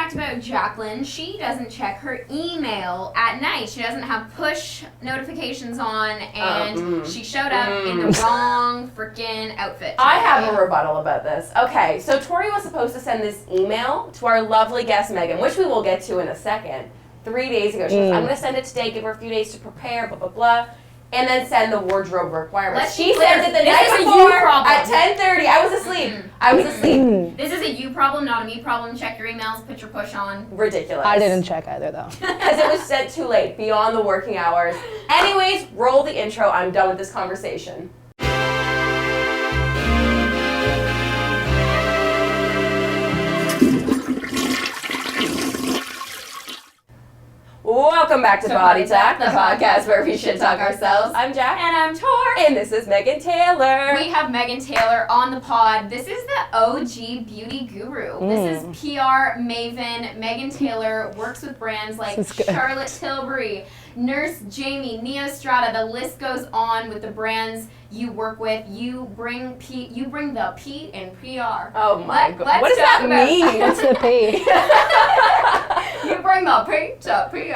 fact about Jaclyn, she doesn't check her email at night. She doesn't have push notifications on, and she showed up in the wrong freaking outfit today. I have a rebuttal about this. Okay, so Torri was supposed to send this email to our lovely guest Megan, which we will get to in a second, 3 days ago. She goes, I'm going to send it today, give her a few days to prepare, blah, blah, blah. And then send the wardrobe requirements. She sent it the night before at 10:30. I was asleep. This is a you problem, not a me problem. Check your emails, put your push on. Ridiculous. I didn't check either, though. Because it was sent too late, beyond the working hours. Anyways, roll the intro. I'm done with this conversation. Welcome back to Poddy Talk, the podcast where we shit talk ourselves. I'm Jack. And I'm Tor. And this is Megan Taylor. We have Megan Taylor on the pod. This is the OG beauty guru. This is PR maven. Megan Taylor works with brands like Charlotte Tilbury, Nurse Jamie, Neostrata. The list goes on with the brands you work with. You bring the P in PR. Oh my God. What does that mean? What's the P? You bring the P to PR.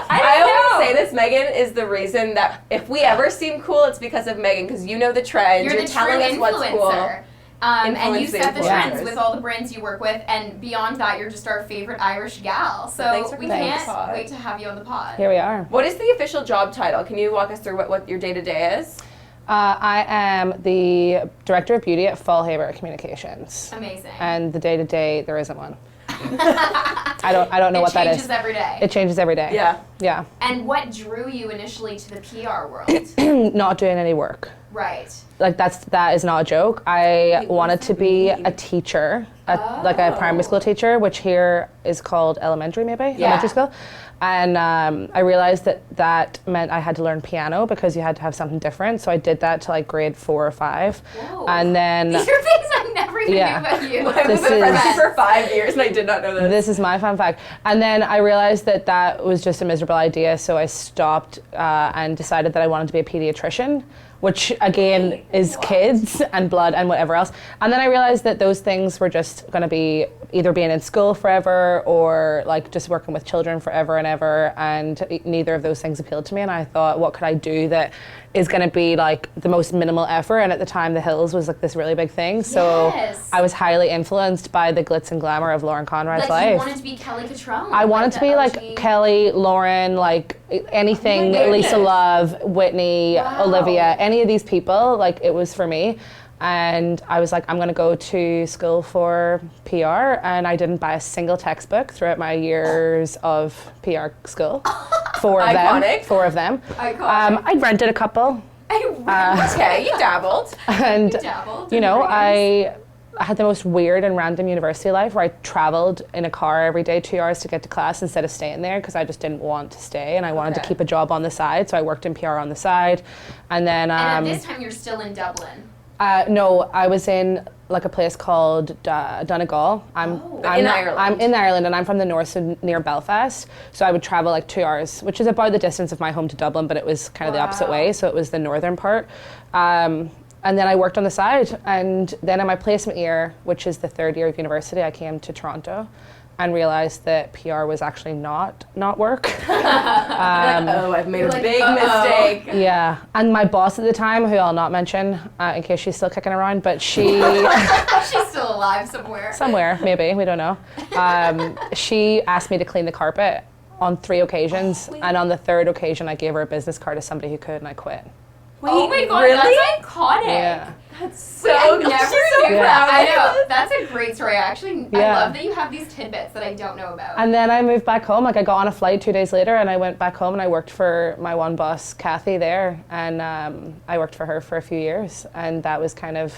I always say this, Megan is the reason that if we ever seem cool, it's because of Megan, because you know the trends. You're telling us what's cool. And you set the trends with all the brands you work with, and beyond that, you're just our favorite Irish gal. So we can't wait to have you on the pod. Here we are. What is the official job title? Can you walk us through what your day-to-day is? I am the Director of Beauty at Fallhaber Communications. Amazing. And the day-to-day, there isn't one. I don't know what that is. It changes every day. It changes every day. Yeah. Yeah. And what drew you initially to the PR world? Not doing any work. Right. Like that is not a joke. I wanted to be a teacher, like a primary school teacher, which here is called elementary, elementary school. And I realized that meant I had to learn piano because you had to have something different. So I did that to like grade 4 or 5. Whoa. And then these are things I never even knew about you. I've been friends for 5 years and I did not know this. This is my fun fact. And then I realized that was just a miserable idea. So I stopped and decided that I wanted to be a pediatrician, which again is kids and blood and whatever else. And then I realized that those things were just going to be either being in school forever or like just working with children forever and ever, and neither of those things appealed to me. And I thought, what could I do that is going to be like the most minimal effort? And at the time, the Hills was like this really big thing. So I was highly influenced by the glitz and glamour of Lauren Conrad's life. You wanted to be Kelly Catrone. I wanted to be like Kelly, Lauren, like anything, Lisa Love, Whitney, Olivia, any of these people, like it was for me. And I was like, I'm going to go to school for PR, and I didn't buy a single textbook throughout my years of PR school. 4 of them. 4 of them. I rented a couple. Okay, you dabbled. And you know, I had the most weird and random university life where I traveled in a car every day 2 hours to get to class instead of staying there because I just didn't want to stay, and I wanted to keep a job on the side, so I worked in PR on the side. And then and at this time you're still in Dublin. No, I was in like a place called Donegal. I'm in Ireland. I'm in Ireland, and I'm from the north, so near Belfast. So I would travel like 2 hours, which is about the distance of my home to Dublin, but it was kind of the opposite way. So it was the northern part. And then I worked on the side, and then in my placement year, which is the 3rd year of university, I came to Toronto and realized that PR was actually not work. I've made a big mistake. Yeah, and my boss at the time, who I'll not mention in case she's still kicking around, but she... She's still alive somewhere. Somewhere, maybe, we don't know. She asked me to clean the carpet on 3 occasions, and on the 3rd occasion I gave her a business card as somebody who could, and I quit. Wait, oh my God, really? That's iconic. Yeah. That's so I know. That's a great story. Actually, I love that you have these tidbits that I don't know about. And then I moved back home. Like I got on a flight 2 days later, and I went back home and I worked for my one boss, Kathy, there. And I worked for her for a few years, and that was kind of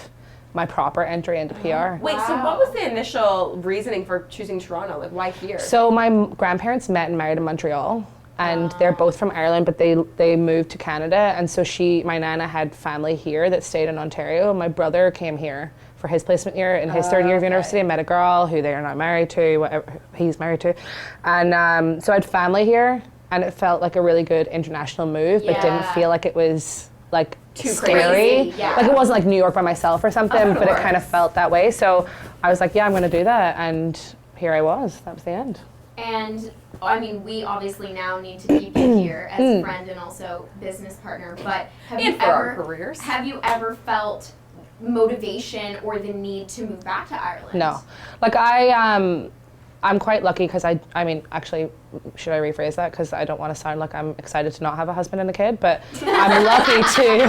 my proper entry into PR. Wait, so what was the initial reasoning for choosing Toronto? Like, why here? So my grandparents met and married in Montreal. And they're both from Ireland, but they moved to Canada. And so my nana had family here that stayed in Ontario. My brother came here for his placement year in his 3rd year of university and met a girl who they are now married to, whatever he's married to. And so I had family here, and it felt like a really good international move, but didn't feel like it was like too scary. Crazy. Like it wasn't like New York by myself or something, but it kind of felt that way. So I was like, yeah, I'm going to do that. And here I was. That was the end. And I mean, we obviously now need to keep you here as a friend and also business partner. But have you ever felt motivation or the need to move back to Ireland? No, like I'm quite lucky because I mean, actually, should I rephrase that? Because I don't want to sound like I'm excited to not have a husband and a kid, but I'm lucky to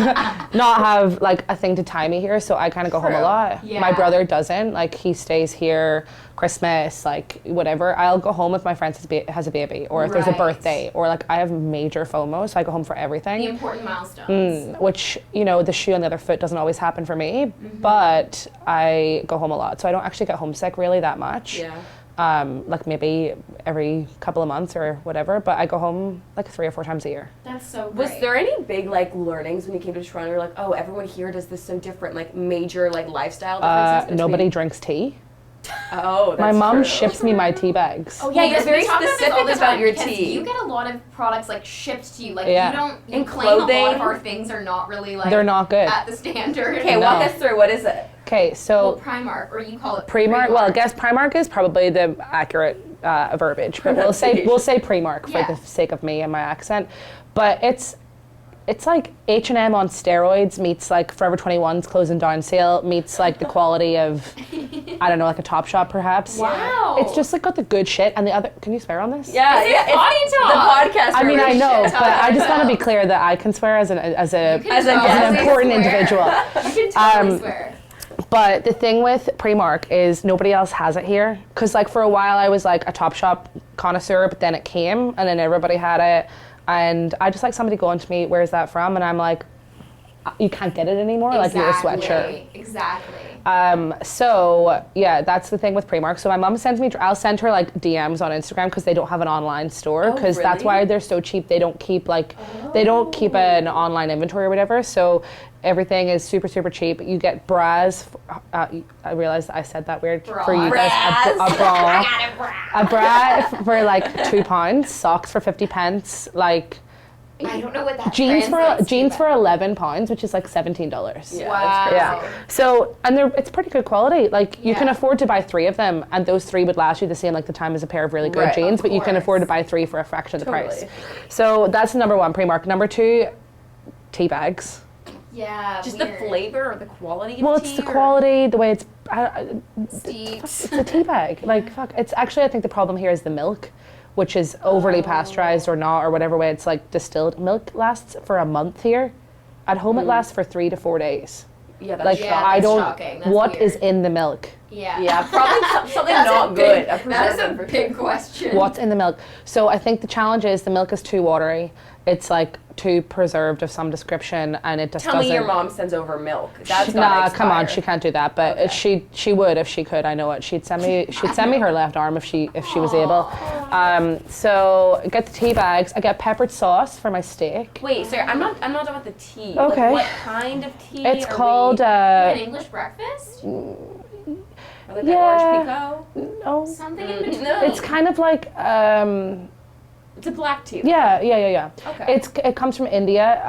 not have like a thing to tie me here, so I kind of go home a lot. Yeah. My brother doesn't, like he stays here Christmas, like whatever. I'll go home if my friend has a baby, or if there's a birthday, or like I have major FOMO, so I go home for everything. The important milestones. Which, you know, the shoe on the other foot doesn't always happen for me, but I go home a lot, so I don't actually get homesick really that much. Yeah. Like maybe every couple of months or whatever, but I go home like 3 or 4 times a year. That's so great. Was there any big like learnings when you came to Toronto? You're like, oh, everyone here does this so different, like major like lifestyle differences? Nobody drinks tea. Oh, that's my mom true. ships me my tea bags. Oh yeah, you're very specific about your tea. You get a lot of products like shipped to you. Like you claim clothing. a lot of our things are not really like they're not good at the standard. Okay, walk us through. What is it? Okay, so Primark, or you call it Primark. Well, I guess Primark is probably the accurate verbiage, but we'll say Primark for the sake of me and my accent. But it's like H&M on steroids meets like Forever 21's closing down sale meets like the quality of I don't know, like a Topshop perhaps. Wow. It's just like got the good shit and the other. Can you swear on this? Yeah, it's Poddy talk. The podcast. I mean, I know, shit but I just want to be clear that I can swear as an important individual. You can totally swear. But the thing with Primark is nobody else has it here. Because like for a while I was like a Topshop connoisseur, but then it came and then everybody had it. And I just like somebody going to me, where's that from? And I'm like, you can't get it anymore, like you're a sweatshirt. Exactly. So yeah, that's the thing with Primark. So my mom sends me, I'll send her like DMs on Instagram because they don't have an online store, because that's why they're so cheap. They don't keep like, they don't keep an online inventory or whatever. So everything is super, super cheap. You get bras. I realized I said that weird for you guys. A bra for like £2. Socks for 50 pence. Like, I don't know what that jeans for £11, which is like $17. Yeah, wow. Yeah. So, and it's pretty good quality. Like you can afford to buy 3 of them, and those 3 would last you the same like the time as a pair of really good jeans, but you can afford to buy 3 for a fraction of the price. So that's number 1, Primark. Number 2, tea bags. Yeah. Just weird. The flavor or the quality of tea? Well, it's the quality, the way it's steeped. It's a tea bag. Like fuck. It's actually, I think the problem here is the milk, which is overly pasteurized or not, or whatever way it's like distilled. Milk lasts for a month here. At home it lasts for 3 to 4 days. Yeah, that's like shocking. I don't. Shocking. That's what weird. is in the milk? Yeah, probably something not good. That is a big question. What's in the milk? So I think the challenge is the milk is too watery. It's like too preserved of some description, and it just doesn't. Tell me your mom sends over milk. That's nah, come on, she can't do that. But she would if she could. I know it. She'd send me her left arm if she was able. So get the tea bags. I get peppered sauce for my steak. Wait, sorry, I'm not done with the tea. Okay. Like, what kind of tea? It's called an English breakfast. Or like orange pekoe? No. Something in between. No. It's kind of like it's a black tea. Yeah. Okay. It comes from India,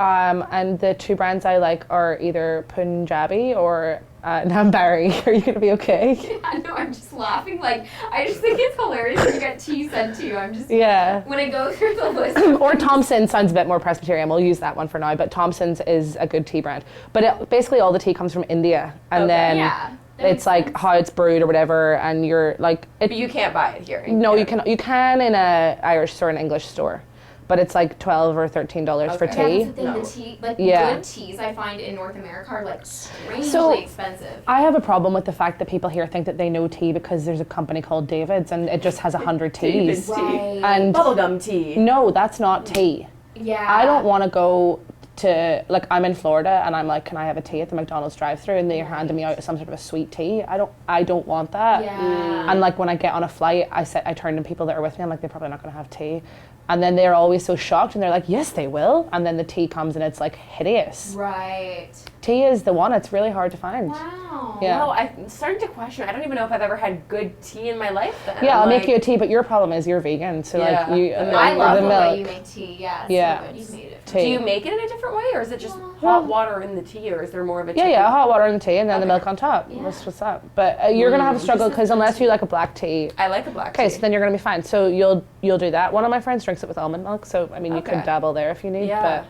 and the 2 brands I like are either Punjabi or Nambari. Are you gonna be okay? Yeah, no, I'm just laughing. Like, I just think it's hilarious when you get tea sent to you. I'm just when I go through the list. Or Thompson's sounds a bit more Presbyterian. We'll use that one for now. But Thompson's is a good tea brand. But basically all the tea comes from India, and then. It's like how it's brewed or whatever, and you're like. But you can't buy it here. No, you can. You can in a Irish store, an English store, but it's like $12 or $13 for tea. Yeah, that's the thing. The tea, like good teas, I find in North America are like strangely expensive. I have a problem with the fact that people here think that they know tea because there's a company called David's and it just has 100 teas. Right. And bubblegum tea. No, that's not tea. Yeah. I don't want to go to, like, I'm in Florida and I'm like, can I have a tea at the McDonald's drive-thru, and they're handing me out some sort of a sweet tea. I don't want that. Yeah. And like when I get on a flight, I turn to people that are with me, I'm like, they're probably not going to have tea. And then they're always so shocked and they're like, yes, they will. And then the tea comes and it's like hideous. Right. tea is the one. It's really hard to find. Wow. Yeah. No, I'm starting to question. I don't even know if I've ever had good tea in my life then. Yeah, I'll like, make you a tea, but your problem is you're vegan, so Yeah. like you. I love the the milk. way you make tea. Yeah, it's Yeah. so good. You've made it. Tea. Do you make it in a different way, or is it just Well, hot water in the tea, or is there more of a Yeah, hot water in the tea and then the Okay. milk on top. Yeah. That's what's up. But you're gonna have a struggle This is because unless good you like a black tea. I like a black tea. Okay, so then you're gonna be fine. So you'll do that. One of my friends drinks it with almond milk, so I mean you Okay. could dabble there if you need. Yeah. But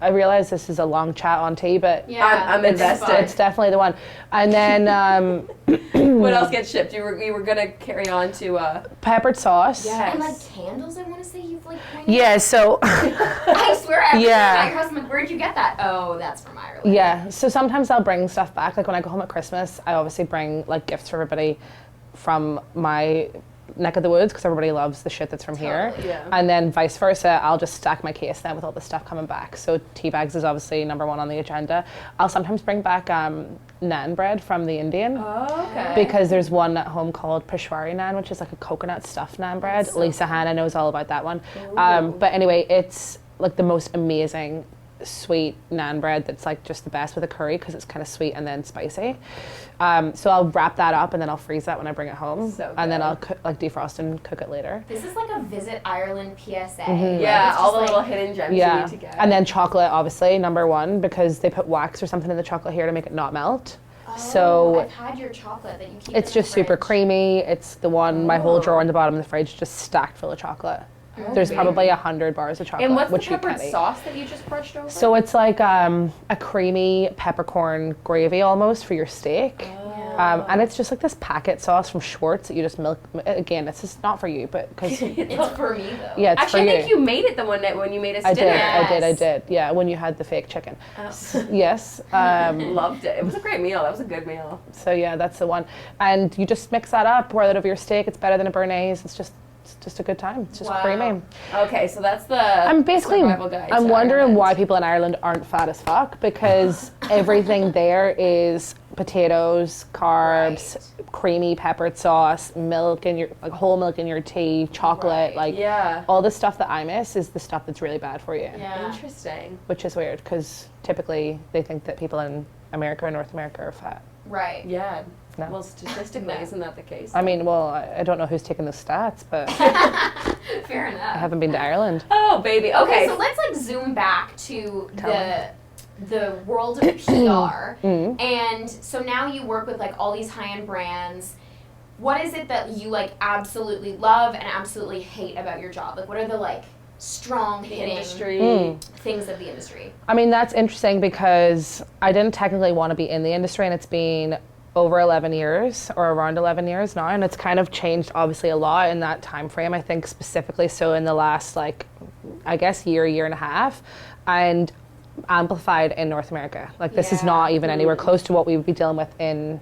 I realize this is a long chat on tea, but Yeah, I'm it's invested. fun. it's definitely the one. And then What else gets shipped? You were gonna carry on to peppered sauce. Yes. And like candles, I want to say you've like pointed. Yeah. So I swear, every time Yeah. I'm at your house, I'm like, where'd you get that? Oh, that's from Ireland. yeah. So sometimes I'll bring stuff back. Like when I go home at Christmas, I obviously bring like gifts for everybody from my neck of the woods because everybody loves the shit that's from here. Totally. Yeah. And then vice versa, I'll just stack my case then with all the stuff coming back. So tea bags is obviously number one on the agenda. I'll sometimes bring back naan bread from the Indian. Oh, okay. Because there's one at home called Peshwari naan, which is like a coconut stuffed naan bread. So Lisa Hanna knows all about that one. But anyway, it's like the most amazing sweet naan bread that's like just the best with a curry because it's kind of sweet and then spicy. So I'll wrap that up and then I'll freeze that when I bring it home. So and then good. I'll like defrost and cook it later. This is like a Visit Ireland PSA. Yeah, It's all just the like- little hidden gems you Yeah, need to get. and then chocolate, obviously, number one, because they put wax or something in the chocolate here to make it not melt. Oh, So I've had your chocolate that you keep. it's in the just super fridge. creamy. It's the one, my whole Oh. drawer in the bottom of the fridge just stacked full of chocolate. Oh, There's really? probably 100 bars of chocolate, and what's the which you peppered can't eat. sauce that you just brushed over? So it's like a creamy peppercorn gravy almost for your steak. And it's just like this packet sauce from Schwartz that you just milk. Again, it's just not for you, but because It's for me though. yeah, it's Actually, for I think you made it the one night when you made us I dinner. did. Yes. Yeah, when you had the fake chicken. Oh. Yes. Loved it. It was a great meal. That was a good meal. So yeah, that's the one. And you just mix that up, pour that over your steak. It's better than a béarnaise. It's just a good time. It's just Wow. creamy. Okay, so that's the I'm basically, survival guide I'm to wondering Ireland. why people in Ireland aren't fat as fuck because everything there is potatoes, carbs, creamy peppered sauce, milk in your, like whole milk in your tea, chocolate, Right. like Yeah. all the stuff that I miss is the stuff that's really bad for you. Yeah. Interesting. Which is weird because typically they think that people in America and North America are fat. Right. Yeah. No. Well, statistically, No. isn't that the case? I mean, well, I don't know who's taking the stats, but Fair enough. I haven't been to Ireland. Oh, baby. Okay, Okay. so let's like zoom back to Tell the world of PR. Mm. And so now you work with like all these high-end brands. What is it that you like absolutely love and absolutely hate about your job? Like what are the like strong hitting industry. things of the industry? I mean, that's interesting because I didn't technically want to be in the industry, and it's been over 11 years or around 11 years now, and it's kind of changed obviously a lot in that time frame. I think specifically so in the last like I guess year and a half, and amplified in North America. Like this is Yeah. not even anywhere close to what we would be dealing with in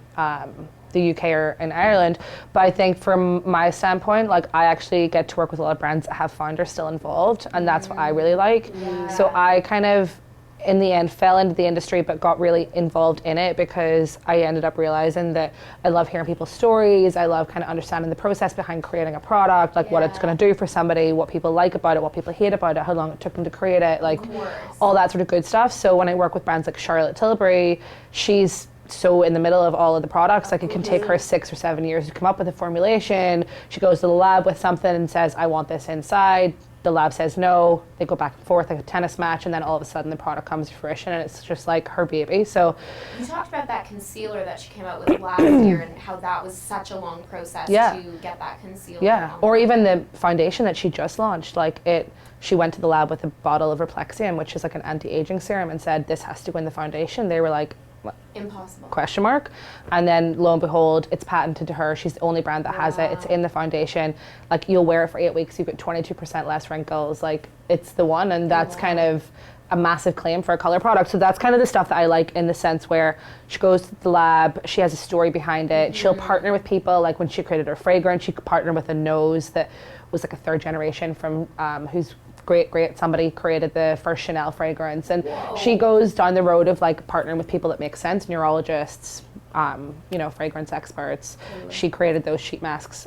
the UK or in Ireland. But I think from my standpoint, like I actually get to work with a lot of brands that have founders still involved, and that's what I really like. So I kind of in the end fell into the industry but got really involved in it because I ended up realizing that I love hearing people's stories. I love kind of understanding the process behind creating a product, like what it's going to do for somebody, what people like about it, what people hate about it, how long it took them to create it, like all that sort of good stuff. So when I work with brands like Charlotte Tilbury, she's so in the middle of all of the products, like it can take her 6 or 7 years to come up with a formulation. She goes to the lab with something and says, I want this inside. The lab says no. They go back and forth like a tennis match, and then all of a sudden the product comes to fruition, and it's just like her baby. So You talked about that concealer that she came out with last year and how that was such a long process Yeah. to get that concealer. yeah, on. or even the foundation that she just launched, like it. She went to the lab with a bottle of Replexium, which is like an anti-aging serum, and said this has to go in the foundation. They were like, Impossible. question mark, and then lo and behold it's patented to her. She's the only brand that has it. It's in the foundation. Like you'll wear it for 8 weeks, you get 22% less wrinkles. Like it's the one, and that's kind of a massive claim for a color product. So that's kind of the stuff that I like, in the sense where she goes to the lab, she has a story behind it. She'll partner with people, like when she created her fragrance, she could partner with a nose that was like a third generation from who's great somebody created the first Chanel fragrance, and she goes down the road of like partnering with people that make sense, neurologists, fragrance experts. She created those sheet masks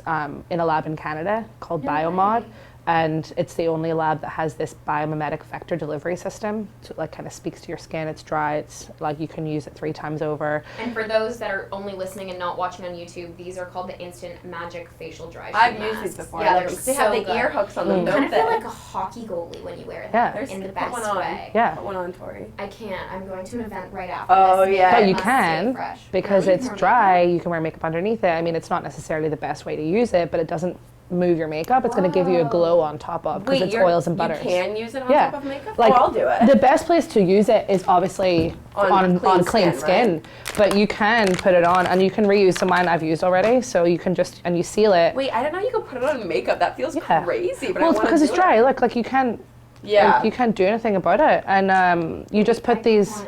in a lab in Canada called Biomod. and it's the only lab that has this biomimetic vector delivery system. So it like kind of speaks to your skin. It's dry. It's like you can use it 3 times over. And for those that are only listening and not watching on YouTube, these are called the Instant Magic Facial Dry. I've used these before. Yeah, they have the ear hooks on them. You kind of feel like a hockey goalie when you wear them. Yeah. In the best way. Yeah. Put one on, Torri. I can't. I'm going to an event right after Oh, this. yeah. But you Must can, stay fresh. because Really? it's dry, you can wear makeup underneath it. I mean, it's not necessarily the best way to use it, but it doesn't move your makeup. It's going to give you a glow on top of, because it's oils and butters. You can use it on Yeah. top of makeup? Like, I'll do it. The best place to use it is obviously on clean skin, right? but you can put it on, and you can reuse some mine I've used already, so you can just, and you seal it. Wait, I didn't know you could put it on makeup. That feels crazy, but Well, I it's want because to it's dry. Look, like you can't, Yeah. you can't do anything about it. And you just put these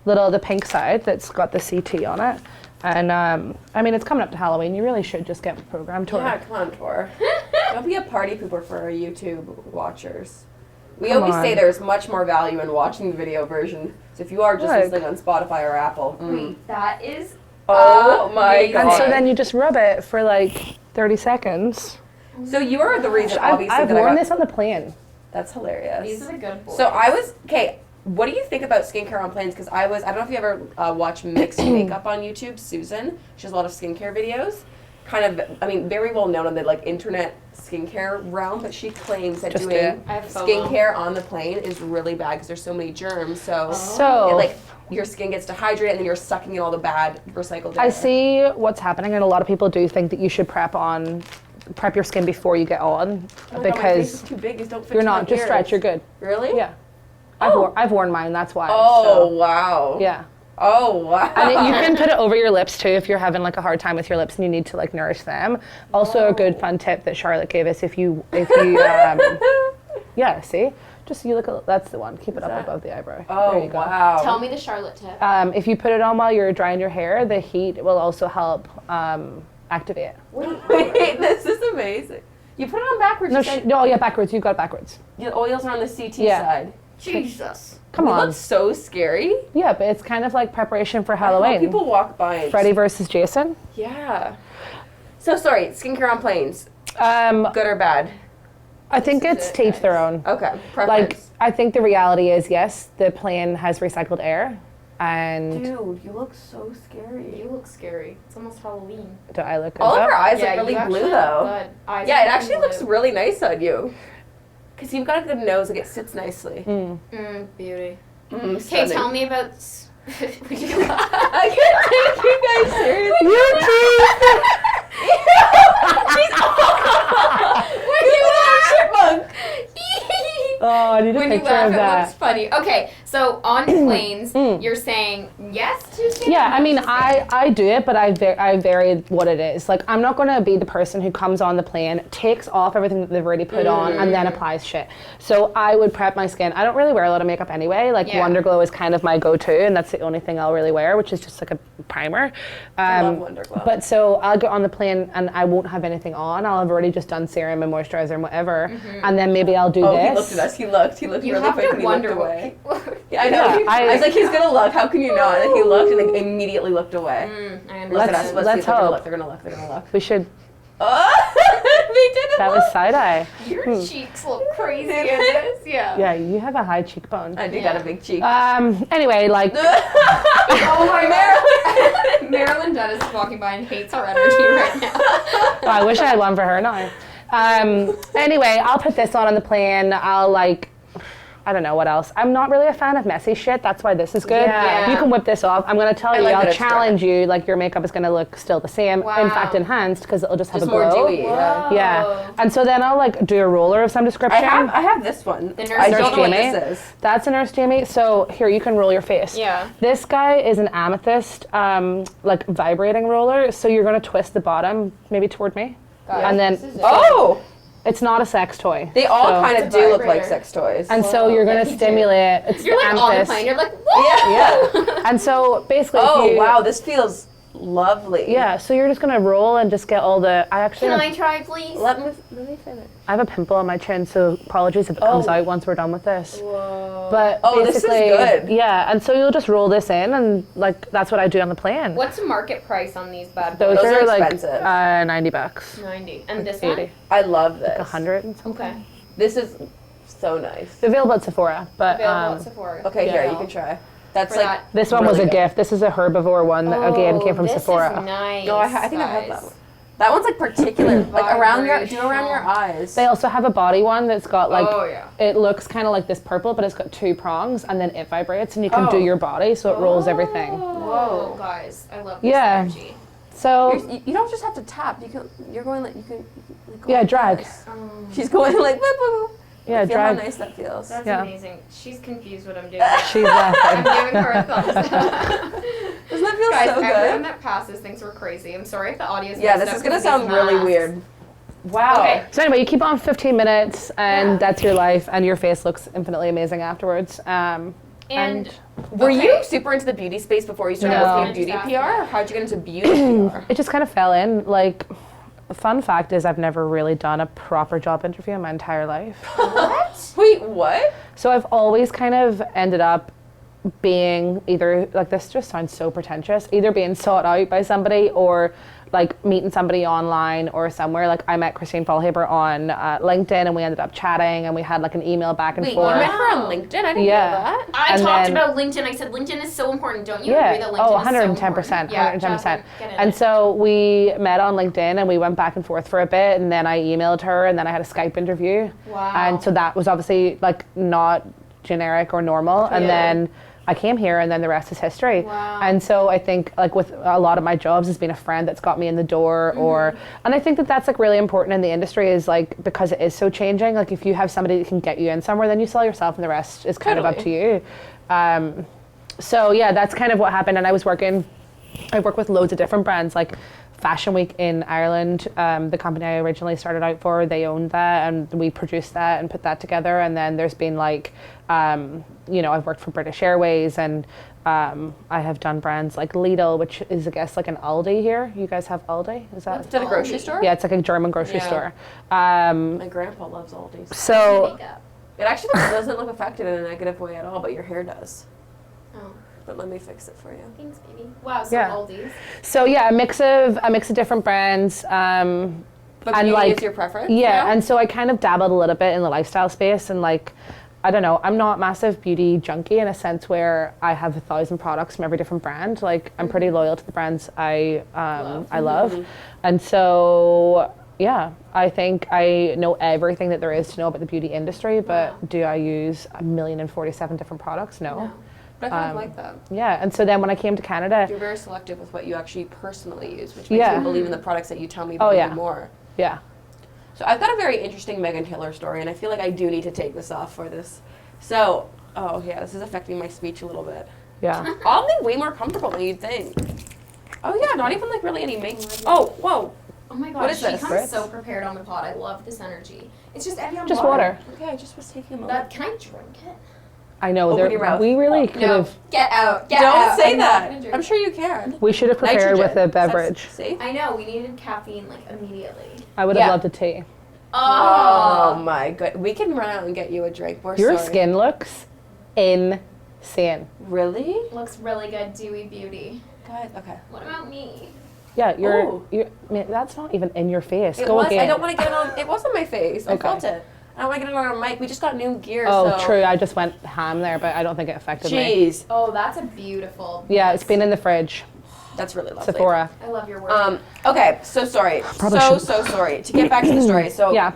the pink side that's got the CT on it. And I mean, it's coming up to Halloween. You really should just get the program tour. Yeah, come on, Tor. Don't be a party pooper for our YouTube watchers. We Come always on. say there's much more value in watching the video version. So if you are just listening on Spotify or Apple. Wait, that is Oh my amazing. god. And so then you just rub it for like 30 seconds. So you are the reason, obviously, I've that I worn got- this on the plane. That's hilarious. These are the good boys. So I was, okay, what do you think about skincare on planes? Because I don't know if you ever watch Mixed Makeup on YouTube, Susan. She has a lot of skincare videos. Kind of, I mean, very well known in the like internet skincare realm, but she claims that Just doing I have FOMO. skincare on the plane is really bad because there's so many germs. So, So- like your skin gets dehydrated and then you're sucking in all the bad recycled air. I see what's happening, and a lot of people do think that you should prep your skin before you get on, Oh my God, my face because is too big. Just don't fit you're to my not, just ears. stretch, you're good. Really? Yeah. Oh. I've worn mine, that's why. Oh, so, wow. yeah. Oh, wow. And you can put it over your lips too if you're having like a hard time with your lips and you need to like nourish them. Also, a good fun tip that Charlotte gave us: if you yeah, see, just you look at, that's the one. Keep it up above the eyebrow. Oh, there you go. wow. Tell me the Charlotte tip. If you put it on while you're drying your hair, the heat will also help activate. Wait, this is amazing. You put it on backwards. No, you said no, yeah, backwards. You've got it backwards. the oils are on the CT Yeah. side. Jesus. Come It on. looks so scary. Yeah, but it's kind of like preparation for I hope Halloween. people walk by. And Freddy versus Jason. Yeah. So sorry, skincare on planes. Good or bad? I think This is it's it, to each their guys. own. Okay. Like, Preference. I think the reality is, yes, the plane has recycled air, and Dude, you look so scary. You look scary. It's almost Halloween. do I look good? All of Oh, her eyes Yeah, look really you blue actually though. look good. Eyes Yeah, it are actually blue. looks really nice on you. Because you've got a good nose, like it sits nicely. Beauty. Mm, Okay, stunning. tell me about. Would you I can't take you guys seriously. Chipmunk. Oh, I need a When you picture laugh, of it that. looks funny. Okay, so on planes, you're saying yes to skincare? Yeah, I mean, no to skincare? I do it, but I vary what it is. Like, I'm not going to be the person who comes on the plane, takes off everything that they've already put on, and then applies shit. So I would prep my skin. I don't really wear a lot of makeup anyway. Like, Yeah. Wonder Glow is kind of my go-to, and that's the only thing I'll really wear, which is just like a primer. I love Wonder Glow. But so I'll get on the plane, and I won't have anything on. I'll have already just done serum and moisturizer and whatever, and then maybe I'll do Oh, this. he looked at us. He looked You really have quick to and he wonder looked what away. people. Yeah, I know. Yeah, I was like, he's gonna look. How can you not? And then he looked and then immediately looked away. I Look at us. understand. Let's let's see if they're gonna hope. look. They're gonna look. They're gonna look. We should. Oh, they didn't That look. was side-eye. Your cheeks look crazy in this. Yeah. Yeah, you have a high cheekbone. I do got a big cheek. Anyway, like, Oh my Marilyn. Marilyn Dennis is walking by and hates our energy right now. oh, I wish I had one for her now. Anyway, I'll put this on the plane. I'll like, I don't know what else. I'm not really a fan of messy shit. That's why this is good. Yeah. You can whip this off. I'm gonna tell you, like that I'll it's challenge you. Like your makeup is gonna look still the same. In Wow. fact, enhanced because it'll just have Just a more glow. dewy. Yeah. Yeah. And so then I'll like do a roller of some description. I have this one. The Nurse I don't know what Jamie. this is. That's a Nurse Jamie. So here, you can roll your face. Yeah. This guy is an amethyst, like vibrating roller. So you're gonna twist the bottom maybe toward me, and then Oh, it's not a sex toy. they all So- kind of It's a do look like vibrator. sex toys. And so you're gonna Yeah, me too. stimulate. It's You're the like on the amethyst. plane. You're like, what? Yeah. And so basically, if Oh you- wow, this feels lovely. Yeah. So you're just gonna roll and just get all the. I actually. Can have, I try, please? Let me finish. I have a pimple on my chin, so apologies if it comes out once we're done with this. Whoa. But Oh, this is basically, good. yeah. And so you'll just roll this in, and like that's what I do on the plane. What's the market price on these bad Those boys? are are like expensive. $90. 90. And this 80. one? I love this. 100 and something. Okay. This is so nice. It's available at Sephora, but Available at Sephora. Okay, Yeah. here, you can try. That's For like that- this one was a gift. This is a herbivore one that again came from Sephora. This is nice. No, I think I have that one. That one's like particular, like around your eyes. They also have a body one that's got like, Oh, yeah. it looks kind of like this purple, but it's got 2 prongs, and then it vibrates, and you can do your body, so it rolls everything. Whoa, guys, I love this Yeah. energy. So You don't just have to tap. You're going like you can go yeah, like drag. this. She's going like boop, boop, boop. Yeah, Feel drag. how nice that feels. That's Yeah. amazing. She's confused what I'm doing. She's I'm laughing. giving her a thumbs up. Doesn't that feel Guys, so everyone good? that passes thinks we're crazy. I'm sorry if the audio is Yeah, messed this up is gonna because of sound these really masks. weird. Wow. Okay. So anyway, you keep on 15 minutes, and Yeah. that's your life, and your face looks infinitely amazing afterwards. And Were you super into the beauty space before you started No. working in beauty PR? Or how'd you get into beauty PR? it just kind of fell in. Like, fun fact is I've never really done a proper job interview in my entire life. What? Wait, what? So I've always kind of ended up being either, like, this just sounds so pretentious, either being sought out by somebody or like meeting somebody online or somewhere. Like, I met Christine Fallhaber on LinkedIn, and we ended up chatting, and we had like an email back and Wait, forth. you met her on LinkedIn? I didn't Yeah. know that. I And talked then- about LinkedIn. I said LinkedIn is so important. Don't you Yeah. agree that LinkedIn Oh, is 110%. so important? 110%. Jaclyn, get in And it. so we met on LinkedIn, and we went back and forth for a bit, and then I emailed her, and then I had a Skype interview. Wow. And so that was obviously like not generic or normal. And then I came here, and then the rest is history. Wow. And so I think like with a lot of my jobs has been a friend that's got me in the door, or and I think that that's like really important in the industry, is like, because it is so changing. Like, if you have somebody that can get you in somewhere, then you sell yourself, and the rest is kind of up to you. So yeah, that's kind of what happened. And I work with loads of different brands, like Fashion Week in Ireland, the company I originally started out for, they owned that, and we produced that and put that together. And then there's been like, I've worked for British Airways, and I have done brands like Lidl, which is, I guess, like an Aldi here. You guys have Aldi? Is that? Is that a grocery store? Yeah, it's like a German grocery Yeah. store. My grandpa loves Aldi's. So Makeup. It actually doesn't look affected in a negative way at all, but your hair does. Oh, But let me fix it for you. thanks, baby. Wow, so Yeah. Aldi's. So yeah, a mix of different brands. But And beauty like, is your preference? Yeah, now? and so I kind of dabbled a little bit in the lifestyle space, and like, I don't know, I'm not massive beauty junkie in a sense where I have 1,000 products from every different brand. Like, I'm pretty loyal to the brands I love. And so yeah, I think I know everything that there is to know about the beauty industry, but do I use 1,047 different products? No. But I kind of like that. Yeah, and so then when I came to Canada, You're very selective with what you actually personally use, which makes Yeah. me believe in the products that you tell me Oh, about yeah. even more. yeah. So I've got a very interesting Megan Taylor story, and I feel like I do need to take this off for this. So, oh yeah, this is affecting my speech a little bit. Yeah. Oddly way more comfortable than you'd think. Oh yeah, not even like really any makeup. Oh, whoa. Oh my god, What is she this? comes Ritz? so prepared on the pod. I love this energy. It's just Evian Just water. Okay, I just was taking a moment. That, can I drink it? I know, Open your mouth. we really could No, have, get out. Get Don't out. say I'm not that. gonna drink I'm it. sure you can. we should have prepared with a beverage. See? I know, we needed caffeine like immediately. I would have Yeah. loved a tea. Oh my god. We can run out and get you a drink. We're Your sorry. skin looks insane. Really? Looks really good, dewy beauty. Guys, okay. What about me? Yeah, Ooh. man, that's not even in your face. It Go was. again. I don't want to get it on. It was on my face. I Okay. felt it. I don't want to get it on our mic. We just got new gear. Oh, so. true. I just went ham there, but I don't think it affected me. Jeez. Oh, that's a beautiful. Yeah, it's been in the fridge. That's really lovely. Sephora. I love your work. Okay, so sorry. Probably so shouldn't. sorry. To get back to the story. So Yeah.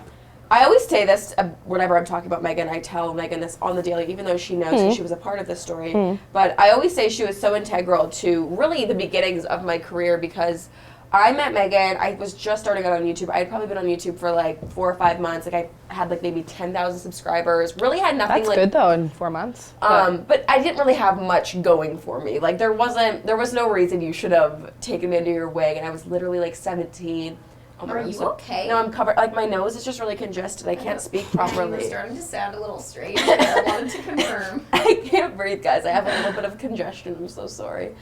I always say this whenever I'm talking about Megan. I tell Megan this on the daily, even though she knows that she was a part of this story. But I always say she was so integral to really the beginnings of my career, because I met Megan. I was just starting out on YouTube. I had probably been on YouTube for like 4 or 5 months. Like, I had like maybe 10,000 subscribers. Really had nothing. That's like, good though in 4 months. but I didn't really have much going for me. Like, there was no reason you should have taken me under your wing. And I was literally like 17. Oh my Are God, I'm you so- okay? No, I'm covered. Like, my nose is just really congested. I can't speak You're properly. starting to sound a little strange. I wanted to confirm. I can't breathe, guys. I have a little bit of congestion. I'm so sorry.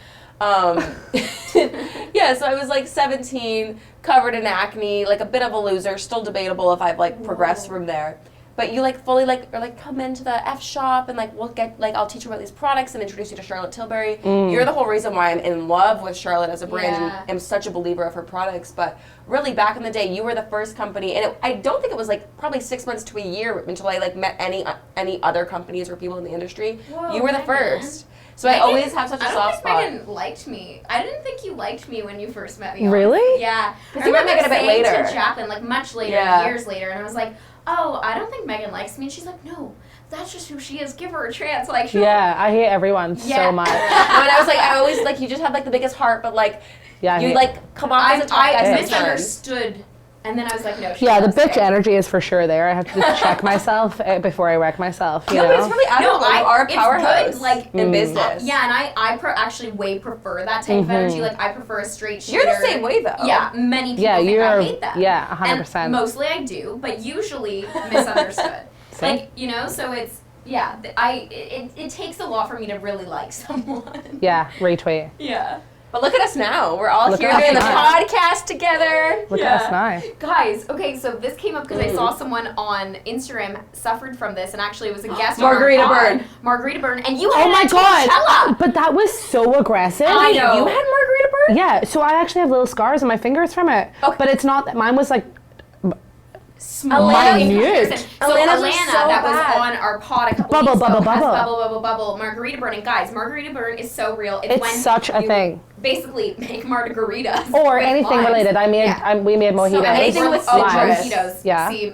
Yeah, so I was like 17, covered in acne, like a bit of a loser. Still debatable if I've like progressed from there. but you like fully like or like come into the F shop and like we'll get like I'll teach you about these products and introduce you to Charlotte Tilbury. You're the whole reason why I'm in love with Charlotte as a brand and am such a believer of her products. But really, back in the day, you were the first company, and I don't think it was like probably 6 months to a year until I like met any other companies or people in the industry. Whoa, you were the first. So I always have such a soft spot. I don't think Megan liked me. I didn't think you liked me when you first met me. Really? Yeah. Because you met Megan a bit later. To Jaclyn, like much later, years later, and I was like, oh, I don't think Megan likes me. And she's like, no, that's just who she is. Give her a chance. Like, yeah, I hate everyone so much. And I was like, I always like you just have like the biggest heart, but like you like come off as a tough guy. I misunderstood. And then I was like, no, she the bitch energy is for sure there. I have to check myself before I wreck myself. You know? But it's really admirable. You are a powerhouse like, in business. Yeah, and I actually way prefer that type of energy. Like, I prefer a straight shooter. You're the same way, though. Yeah, many people think I hate that. Yeah, 100%. And mostly I do, but usually misunderstood. Like, you know, so it's, it takes a lot for me to really like someone. Yeah, retweet. Yeah. But look at us now. We're all here doing the podcast together. Look at us now. Guys, okay, so this came up because I saw someone on Instagram suffered from this, and actually it was a guest Margarita Byrne. Margarita Byrne. And you had Oh my God. Torchella. But that was so aggressive. I know. You had Margarita Byrne? Yeah, so I actually have little scars on my fingers from it. Okay. But it's not, mine was like small. Minute. So Alana, that was on our pod a couple weeks ago, has bubble, Margarita Byrne. And guys, Margarita Byrne is so real. It's when such a thing. Basically, make margaritas. Or anything related. We made mojitos. So anything with citrus. Mojitos. Yeah. See,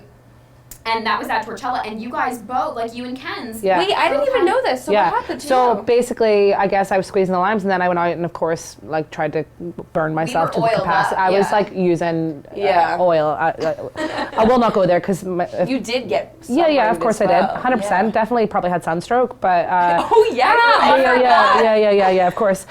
and that was at Torchella, and you guys both, like you and Ken's. Yeah. Wait, I didn't even know this. So what happened to you? Basically, I guess I was squeezing the limes, and then I went out and, of course, like tried to burn myself to the capacity. I was like using oil. I will not go there because you did get. Yeah, of course I did. 100%. Definitely, probably had sunstroke, but. Oh Yeah. Of course.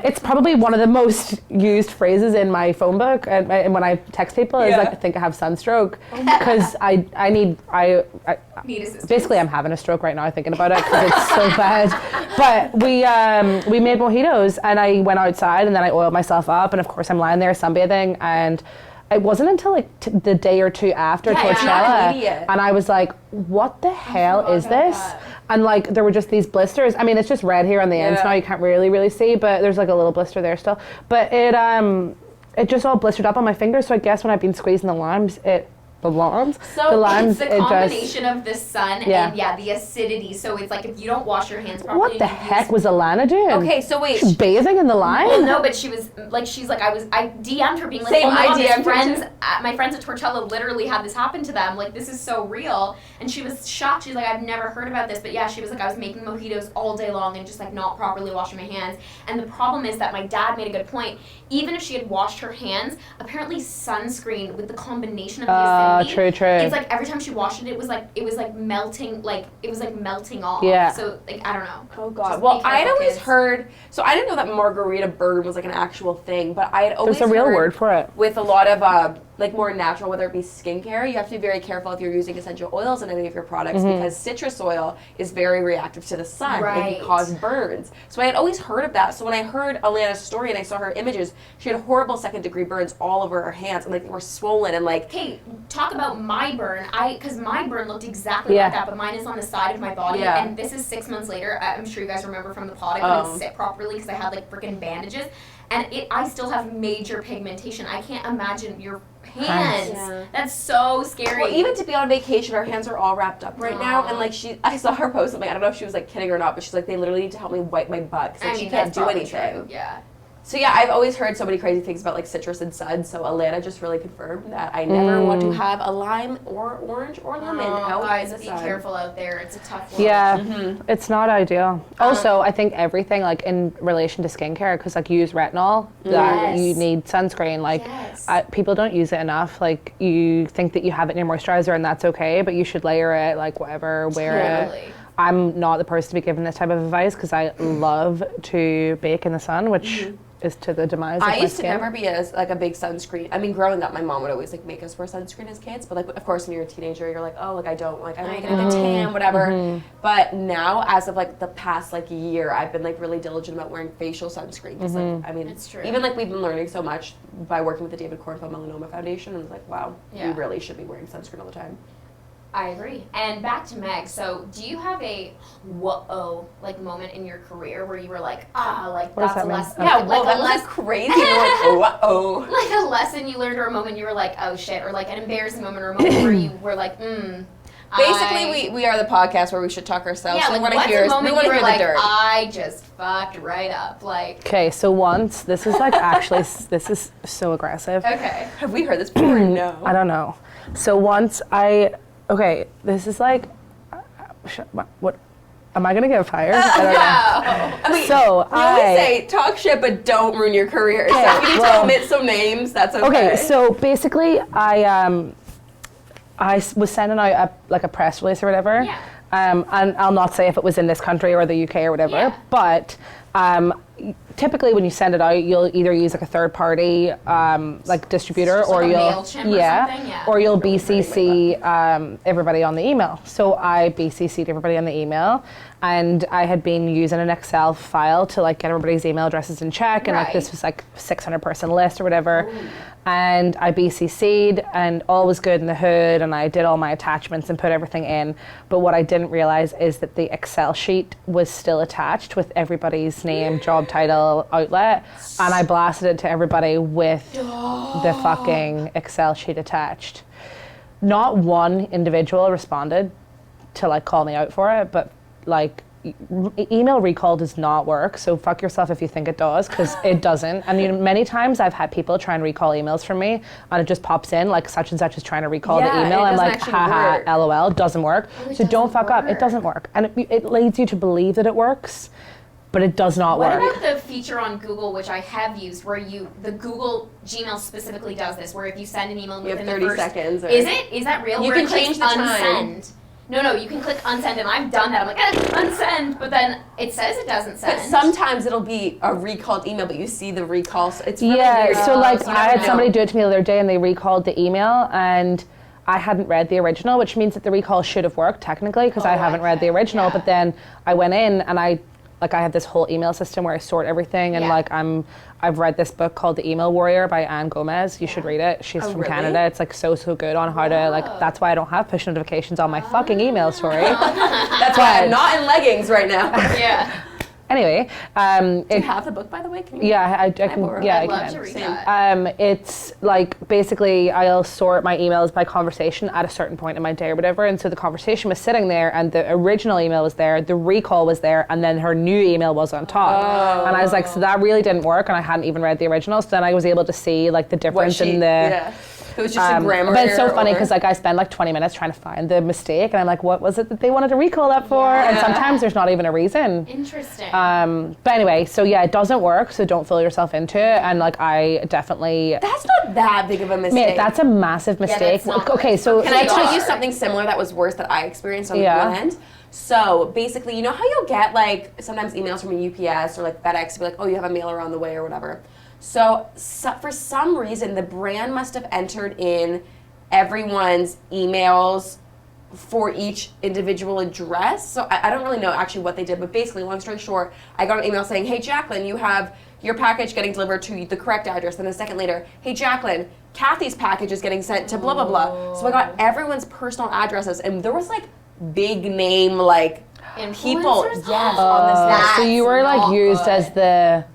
It's probably one of the most used phrases in my phone book, and when I text people is like, I think I have sunstroke because I need assistance. Basically, I'm having a stroke right now thinking about it because it's so bad. But we made mojitos, and I went outside, and then I oiled myself up, and of course I'm lying there sunbathing, and it wasn't until like the day or two after Torchella, and I was like, what the hell is this? And like there were just these blisters. I mean, it's just red here on the ends now. You can't really see, but there's like a little blister there still. But it just all blistered up on my fingers. So I guess when I've been squeezing the limes, the limes. So it's the combination of the sun and the acidity. So it's like if you don't wash your hands properly. What the heck was Alana doing? Okay, so wait. She's bathing in the lime? Well, no, but she's like I DM'd her being like, Same, oh my God, my friends at Torchella literally had this happen to them. Like, this is so real. And she was shocked. She's like, I've never heard about this. But yeah, she was like, I was making mojitos all day long and just like not properly washing my hands. And the problem is that my dad made a good point. Even if she had washed her hands, apparently sunscreen with the combination of the acidity. True. It's like every time she washed it was like melting, off. Yeah. So like I don't know. Oh God. Well, I had always heard. So I didn't know that Margarita Byrne was like an actual thing, but I had always There's a real word for it. With a lot of like more natural, whether it be skincare, you have to be very careful if you're using essential oils in any of your products because citrus oil is very reactive to the sun. It can cause burns. So I had always heard of that. So when I heard Alana's story and I saw her images, she had horrible second-degree burns all over her hands and like they were swollen and like. Hey, talk about my burn. Because my burn looked exactly like that, but mine is on the side of my body. And this is 6 months later. I'm sure you guys remember from the pod. I couldn't sit properly because I had like freaking bandages. And I still have major pigmentation. I can't imagine your hands. Yeah. That's so scary. Well, even to be on vacation, our hands are all wrapped up right now. And like I saw her post something. I don't know if she was like kidding or not, but she's like, they literally need to help me wipe my butt because she can't do anything. True. Yeah. So yeah, I've always heard so many crazy things about like citrus and sun. So Alana just really confirmed that I never want to have a lime or orange or lemon out guys, in the be sun. careful out there. It's a tough one. Yeah, it's not ideal. Also, I think everything like in relation to skincare, because like you use retinol, that you need sunscreen. Like people don't use it enough. Like you think that you have it in your moisturizer and that's okay, but you should layer it, like whatever, wear it. I'm not the person to be given this type of advice because I love to bake in the sun, which is to the demise of my skin. I used to never be a big sunscreen. I mean, growing up, my mom would always like make us wear sunscreen as kids. But like, of course, when you're a teenager, you're like, oh, like I don't like I'm not gonna get a tan, whatever. But now, as of like the past like year, I've been like really diligent about wearing facial sunscreen because like I mean, it's true. Even like we've been learning so much by working with the David Cornfield Melanoma Foundation, and it's like, wow, you really should be wearing sunscreen all the time. I agree. And back to Meg. So, do you have a whoa like moment in your career where you were like, like what that's a lesson? Yeah, like that was a crazy whoa. Like a lesson you learned, or a moment you were like, oh shit, or like an embarrassing moment, or a moment where you were like, Basically, we are the podcast where we should talk ourselves. Yeah, so like we want what's to hear, a moment we want you to were hear like, the dirt. I just fucked right up, like. Okay, so once, this is like actually, this is so aggressive. Okay. Have we heard this before? No. I don't know. So once this is like, what, am I gonna get fired? I don't know. I mean, So we always say talk shit, but don't ruin your career. So if you need to omit some names, that's okay. Okay, so basically, I was sending out a press release or whatever. Yeah. And I'll not say if it was in this country or the UK or whatever, Yeah. but typically when you send it out, you'll either use like a third party like distributor, Just or like a you'll MailChimp or something? Yeah. or you'll BCC everybody on the email. So I BCC'd everybody on the email, and I had been using an Excel file to like get everybody's email addresses in check, and like Right. this was like 600 person list or whatever. Ooh. And I BCC'd, and all was good in the hood, and I did all my attachments and put everything in. But what I didn't realize is that the Excel sheet was still attached with everybody's name, job title, outlet, and I blasted it to everybody with the fucking Excel sheet attached. Not one individual responded to like call me out for it, but like email recall does not work, so fuck yourself if you think it does, because it doesn't. And you know, many times I've had people try and recall emails from me, and it just pops in like such and such is trying to recall the email. I'm like, haha, lol, doesn't work. So don't fuck up. It doesn't work, and it leads you to believe that it works, but it does not work. What about the feature on Google, which I have used, where the Google Gmail specifically does this, where if you send an email within 30 the first seconds. Is that real? You where can it clicks change the time. unsend. No, you can click unsend, and I've done that. I'm like, unsend, but then it says it doesn't send. But sometimes it'll be a recalled email, but you see the recall. So it's really weird. So like So I had somebody do it to me the other day, and they recalled the email, and I hadn't read the original, which means that the recall should have worked technically, because I haven't read the original. Yeah. But then I went in, and I have this whole email system where I sort everything, and I've read this book called The Email Warrior by Anne Gomez. You should read it. She's from Canada. It's like so good on how to like. That's why I don't have push notifications on my fucking email story. That's why I'm not in leggings right now. Yeah. Anyway, do you have the book, by the way? Can you I can. I'd love to read that. It's like basically I'll sort my emails by conversation at a certain point in my day or whatever, and so the conversation was sitting there, and the original email was there, the recall was there, and then her new email was on top. And I was like, so that really didn't work, and I hadn't even read the original. So then I was able to see like the difference in the. Yeah. It was just a grammar But it's so error funny because like I spend like 20 minutes trying to find the mistake, and I'm like, what was it that they wanted to recall that for? Yeah. And sometimes there's not even a reason. Interesting. But anyway, so yeah, it doesn't work, so don't fool yourself into it. And like I definitely. That's not that big of a mistake. Mate, that's a massive mistake. that's not Okay, so Can I tell you something similar that was worse that I experienced on the one end? So basically, you know how you'll get like sometimes emails from a UPS or like FedEx to be like, oh, you have a mailer on the way or whatever. So for some reason, the brand must have entered in everyone's emails for each individual address. So I don't really know actually what they did, but basically, long story short, I got an email saying, hey, Jaclyn, you have your package getting delivered to the correct address. Then a second later, hey, Jaclyn, Kathy's package is getting sent to blah, blah, blah. So I got everyone's personal addresses, and there was like big name like people on this list. So you were like used as the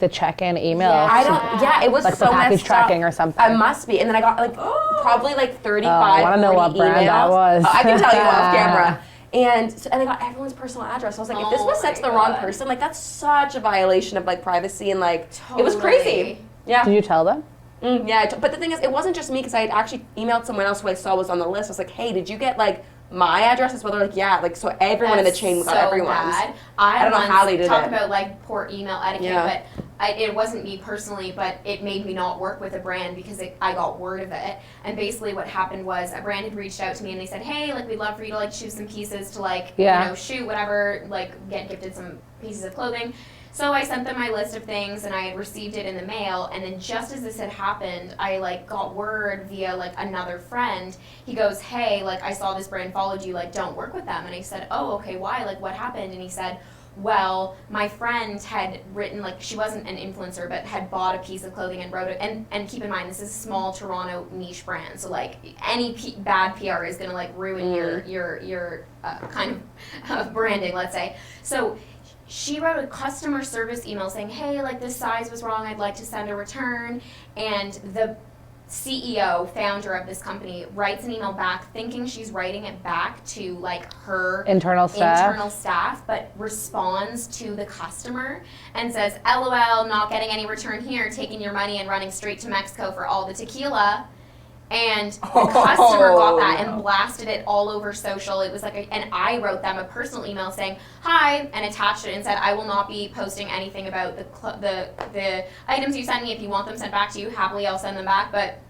check-in email. Yeah, it was like so for package messed tracking up. or something. I must be. And then I got like probably like 35, I want to know what brand emails. that was. I can tell you off camera. And I got everyone's personal address. So I was like, if this was sent to the wrong person, like that's such a violation of like privacy and like it was crazy. Yeah. Did you tell them? But the thing is, it wasn't just me because I had actually emailed someone else who I saw was on the list. I was like, hey, did you get like my address as well? They're like, yeah, like so everyone in the chain got everyone's. Bad. I don't know how they did talk it. about like poor email etiquette, but it wasn't me personally, but it made me not work with a brand because I got word of it. And basically what happened was a brand had reached out to me and they said, hey, like we'd love for you to like choose some pieces to like, you know, shoot whatever, like get gifted some pieces of clothing. So I sent them my list of things and I had received it in the mail, and then just as this had happened, I like got word via like another friend. He goes, hey, like I saw this brand followed you, like don't work with them. And I said, oh, okay, why? Like what happened? And he said, well, my friend had written, like, she wasn't an influencer, but had bought a piece of clothing and wrote it, and keep in mind, this is a small Toronto niche brand, so, like, any bad PR is gonna, like, ruin your kind of branding, let's say. So she wrote a customer service email saying, hey, like, this size was wrong, I'd like to send a return, and the CEO, founder of this company, writes an email back thinking she's writing it back to, like, her internal staff, but responds to the customer and says, LOL, not getting any return here, taking your money and running straight to Mexico for all the tequila. And the customer got that and blasted it all over social. It was like, and I wrote them a personal email saying, hi, and attached it and said, I will not be posting anything about the items you sent me. If you want them sent back to you, happily I'll send them back, but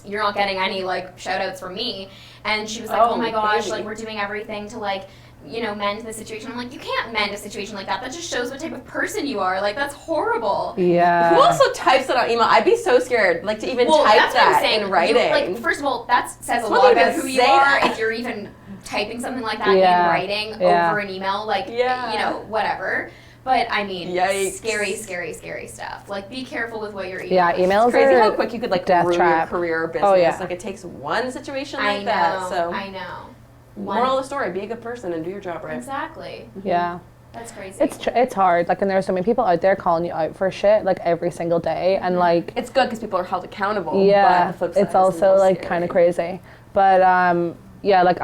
you're not getting any, like, shout outs from me. And she was like, oh my gosh, like, we're doing everything to, like, you know, mend the situation. I'm like, you can't mend a situation like that. That just shows what type of person you are. Like, that's horrible. Yeah. Who also types that on email? I'd be so scared, like, to even type that in writing. Like, first of all, that says a lot about who you are if you're even typing something like that in writing over an email. Like, you know, whatever. But, I mean, scary, scary, scary stuff. Like, be careful with what you're emailing. Yeah, emails it's crazy are how quick you could, like, ruin your career or business. Oh, yeah. Like, it takes one situation like that. So I know. Moral of the story, be a good person and do your job right. Exactly. Yeah. That's crazy. It's hard. Like, and there's so many people out there calling you out for shit, like, every single day. And, like... It's good because people are held accountable. Yeah. But the flip side it's also, like, kind of crazy. But, yeah, like,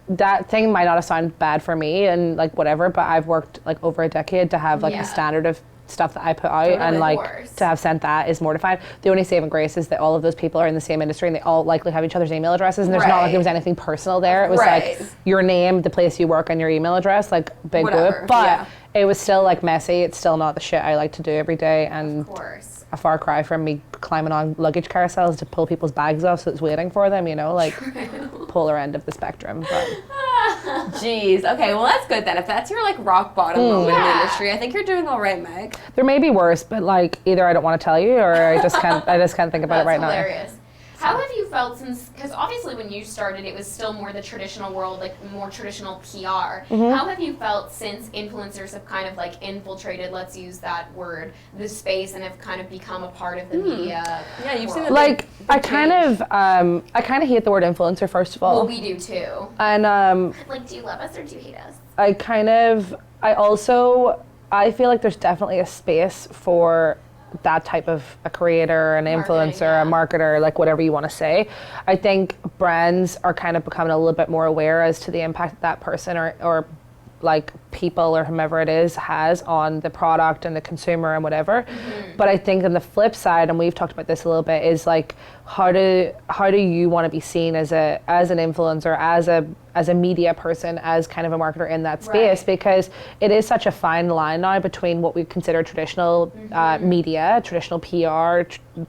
that thing might not have sounded bad for me and, like, whatever, but I've worked, like, over a decade to have, like, a standard of stuff that I put out, and, like, to have sent that is mortifying. The only saving grace is that all of those people are in the same industry and they all likely have each other's email addresses, and there's not like there was anything personal there. It was like your name, the place you work, and your email address, like, big whoop. But it was still, like, messy. It's still not the shit I like to do every day, and of course. A far cry from me climbing on luggage carousels to pull people's bags off so it's waiting for them, you know, like, polar end of the spectrum. But jeez. Okay, well, that's good then. If that's your, like, rock bottom moment in the industry, I think you're doing all right, Meg. There may be worse, but, like, either I don't want to tell you or I just can't think about it right hilarious. now. How have you felt since, because obviously when you started it was still more the traditional world, like more traditional PR. How have you felt since influencers have kind of, like, infiltrated, let's use that word, the space, and have kind of become a part of the media? Yeah, you've seen world? the like, I kind of hate the word influencer, first of all. Well, we do too. And like, do you love us or do you hate us? I feel like there's definitely a space for that type of a creator, an influencer, a marketer, like, whatever you want to say. I think brands are kind of becoming a little bit more aware as to the impact that person or like, people or whomever it is has on the product and the consumer and whatever. But I think on the flip side, and we've talked about this a little bit, is, like, how do you want to be seen as an influencer, as a media person, as kind of a marketer in that space, because it is such a fine line now between what we consider traditional media, traditional PR,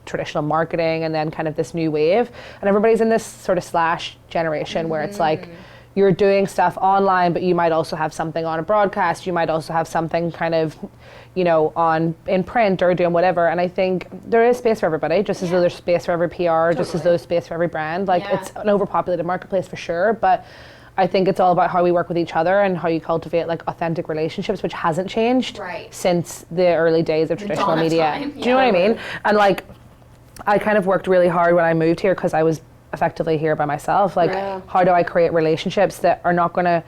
traditional marketing, and then kind of this new wave. And everybody's in this sort of slash generation where it's like, you're doing stuff online, but you might also have something on a broadcast. You might also have something kind of, you know, in print or doing whatever. And I think there is space for everybody, just as though there's space for every PR, just as though there's space for every brand. Like, it's an overpopulated marketplace for sure, but I think it's all about how we work with each other and how you cultivate, like, authentic relationships, which hasn't changed since the early days of traditional media. Do you know what I mean? And, like, I kind of worked really hard when I moved here because I was effectively here by myself. Like, how do I create relationships that are not going to,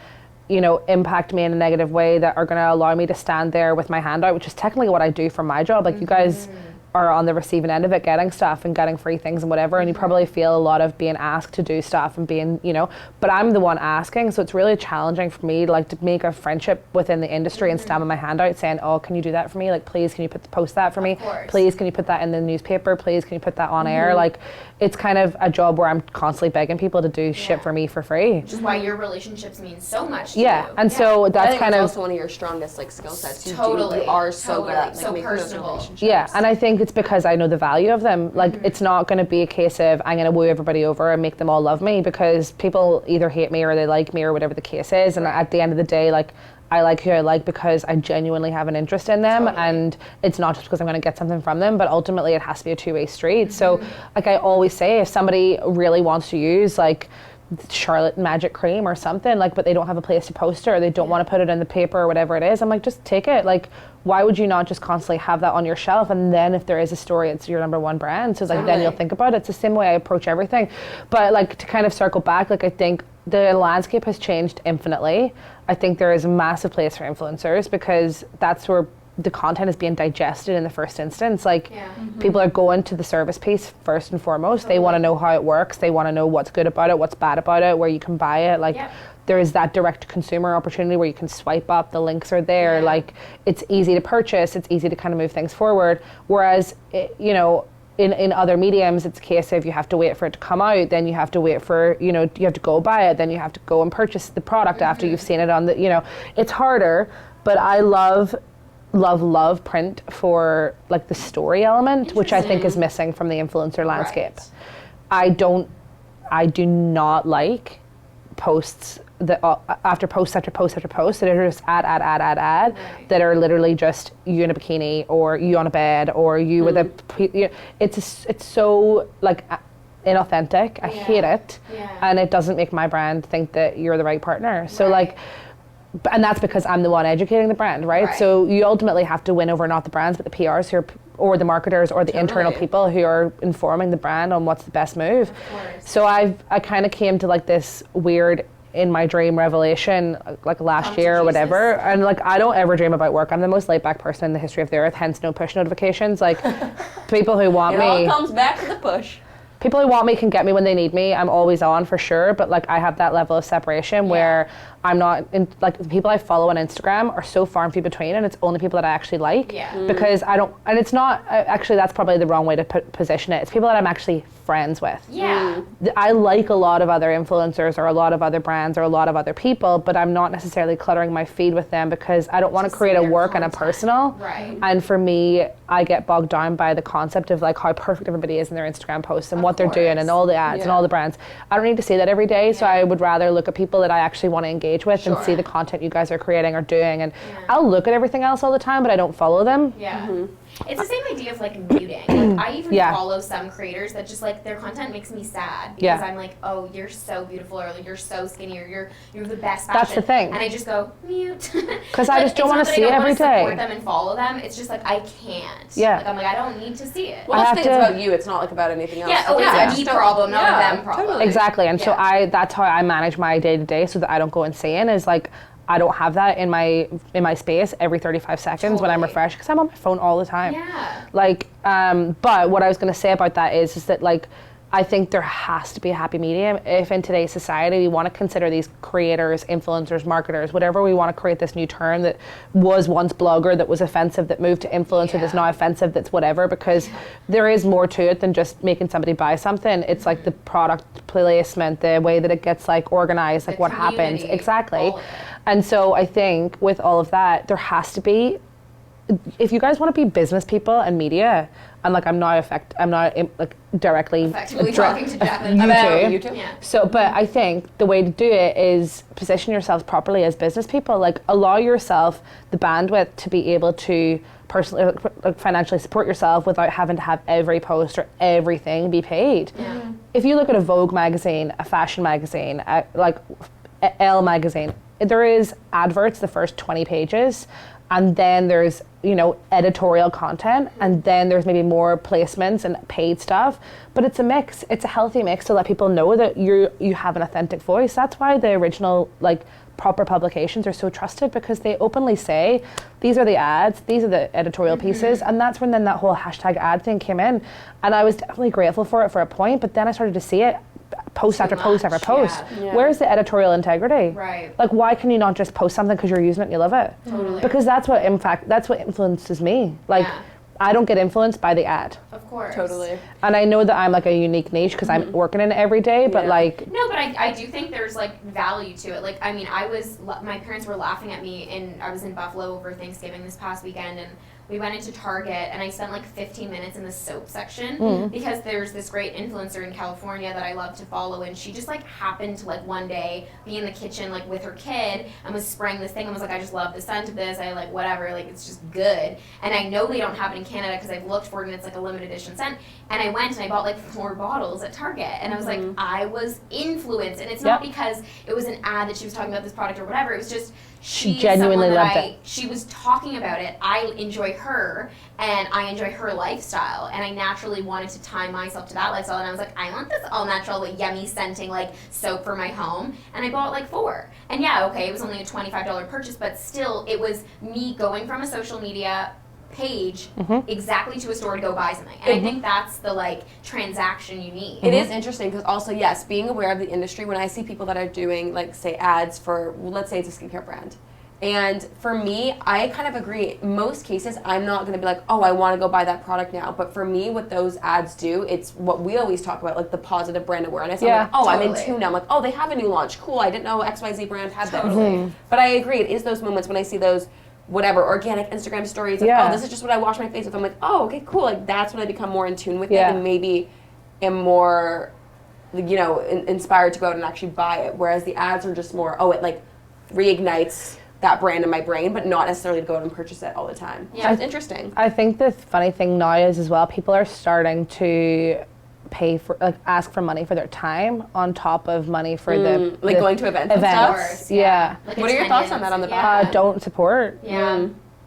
you know, impact me in a negative way, that are going to allow me to stand there with my hand out, which is technically what I do for my job. Like, you guys are on the receiving end of it, getting stuff and getting free things and whatever, and you probably feel a lot of being asked to do stuff and being, you know, but I'm the one asking, so it's really challenging for me, like, to make a friendship within the industry and stamping my hand out saying, oh, can you do that for me? Like, please, can you post that for me? Please, can you put that in the newspaper? Please, can you put that on air? Like, it's kind of a job where I'm constantly begging people to do shit for me for free. Which is why your relationships mean so much to you. And so that's kind of also one of your strongest, like, skill sets. You are so good at, like, so making those personable. relationships. And I think it's because I know the value of them. Like, it's not going to be a case of I'm going to woo everybody over and make them all love me, because people either hate me or they like me or whatever the case is. And at the end of the day, like, I like who I like because I genuinely have an interest in them, and it's not just because I'm going to get something from them, but ultimately it has to be a two-way street. So, like, I always say, if somebody really wants to use, like, Charlotte magic cream or something, like, but they don't have a place to post it, or they don't want to put it in the paper or whatever it is. I'm like, just take it. Like, why would you not just constantly have that on your shelf, and then if there is a story, it's your number one brand. So it's like, then you'll think about it. It's the same way I approach everything. But like, to kind of circle back, like, I think the landscape has changed infinitely. I think there is a massive place for influencers, because that's where the content is being digested in the first instance. Like, people are going to the service piece first and foremost. They want to know how it works. They want to know what's good about it, what's bad about it, where you can buy it. Like, there is that direct consumer opportunity where you can swipe up, the links are there. Like, it's easy to purchase, it's easy to kind of move things forward. Whereas, you know, in other mediums, it's a case of you have to wait for it to come out, then you have to wait for, you know, you have to go buy it, then you have to go and purchase the product after you've seen it on the, you know, it's harder. But I love print for like the story element, which I think is missing from the influencer landscape. I do not like posts that after post after post after post that are just ad that are literally just you in a bikini, or you on a bed, or you with a, you know, it's so like inauthentic. I hate it, and it doesn't make my brand think that you're the right partner. So like, and that's because I'm the one educating the brand, right? So you ultimately have to win over not the brands, but the PRs who are, or the marketers, or the internal people who are informing the brand on what's the best move. So I kind of came to like this weird, in my dream revelation, like last year or whatever, and like, I don't ever dream about work. I'm the most laid back person in the history of the earth, hence no push notifications. Like, people who want me, it all comes back to the push. People who want me can get me when they need me. I'm always on, for sure, but like, I have that level of separation where I'm not in, like, the people I follow on Instagram are so far and few between, and it's only people that I actually like. Because I don't, and it's not, actually that's probably the wrong way to position it. It's people that I'm actually friends with. I like a lot of other influencers, or a lot of other brands, or a lot of other people, but I'm not necessarily cluttering my feed with them, because I don't want to create a work and a personal. And for me, I get bogged down by the concept of like how perfect everybody is in their Instagram posts and what they're doing and all the ads and all the brands. I don't need to see that every day, so I would rather look at people that I actually want to engage with and see the content you guys are creating or doing. And I'll look at everything else all the time, but I don't follow them. It's the same idea of like muting. Like, I even follow some creators that just like, their content makes me sad, because I'm like, oh, you're so beautiful, or like, you're so skinny, or you're the best fashion. That's the thing. And I just go mute. Because I just don't want to see it every day. Support them and follow them. It's just like, I can't. Like, I'm like, I don't need to see it. Well, that's the thing, it's about you. It's not like about anything else. It's a me problem, not a them problem. Totally. Exactly. And so that's how I manage my day to day, so that I don't go insane. Is like, I don't have that in my space every 35 seconds when I'm refreshed, because I'm on my phone all the time. Like, but what I was going to say about that is that like, I think there has to be a happy medium. If in today's society we want to consider these creators, influencers, marketers, whatever, we want to create this new term that was once blogger, that was offensive, that moved to influencer, that's now offensive, that's whatever, because there is more to it than just making somebody buy something. It's like the product placement, the way that it gets like organized, like what happens. Exactly. And so I think with all of that, there has to be, if you guys want to be business people and media, and like I'm not like directly effectively talking to jaclyn. You too. So, but I think the way to do it is position yourselves properly as business people. Like, allow yourself the bandwidth to be able to personally, like, financially support yourself without having to have every post or everything be paid. If you look at a Vogue magazine, a fashion magazine, like Elle magazine, there is adverts the first 20 pages, and then there's, you know, editorial content, and then there's maybe more placements and paid stuff, but it's a mix. It's a healthy mix to let people know that you have an authentic voice. That's why the original, like, proper publications are so trusted, because they openly say, these are the ads, these are the editorial pieces, and that's when then that whole hashtag ad thing came in, and I was definitely grateful for it for a point, but then I started to see it post after post after post. Where's the editorial integrity? Like, why can you not just post something because you're using it and you love it? Because that's what, in fact, that's what influences me. Like, I don't get influenced by the ad. Of course. And I know that I'm like a unique niche because I'm working in it every day, but like... No, but I do think there's like value to it. Like, I mean, my parents were laughing at me, and I was in Buffalo over Thanksgiving this past weekend, and we went into Target and I spent like 15 minutes in the soap section because there's this great influencer in California that I love to follow, and she just like happened to like one day be in the kitchen like with her kid and was spraying this thing and was like, I just love the scent of this, I like whatever, like it's just good. And I know they don't have it in Canada because I've looked for it and it's like a limited edition scent. And I went and I bought like 4 bottles at Target, and I was like, I was influenced. And it's not because it was an ad that she was talking about this product or whatever, it was just she genuinely loved it. She was talking about it. I enjoy her, and I enjoy her lifestyle, and I naturally wanted to tie myself to that lifestyle. And I was like, I want this all natural, like yummy scenting like soap for my home, and I bought like 4. And yeah, okay, it was only a $25 purchase, but still, it was me going from a social media page exactly to a store to go buy something. And I think that's the like transaction you need. It is interesting because also, yes, being aware of the industry, when I see people that are doing like say ads for, well, let's say it's a skincare brand. And for me, I kind of agree. In most cases, I'm not going to be like, oh, I want to go buy that product now. But for me, what those ads do, it's what we always talk about, like the positive brand awareness. I'm like, oh, totally. I'm in tune now. I'm like, oh, they have a new launch. Cool. I didn't know XYZ brand had those. But I agree. It is those moments when I see those whatever organic Instagram stories of, oh, this is just what I wash my face with. I'm like, oh, okay, cool. Like that's when I become more in tune with it and maybe am more, you know, inspired to go out and actually buy it. Whereas the ads are just more, oh, it like reignites that brand in my brain, but not necessarily to go out and purchase it all the time. Yeah, so it's interesting. I think the funny thing now is as well, people are starting to pay for, like, ask for money for their time on top of money for the like going to events. Like what are your thoughts on that on the don't support.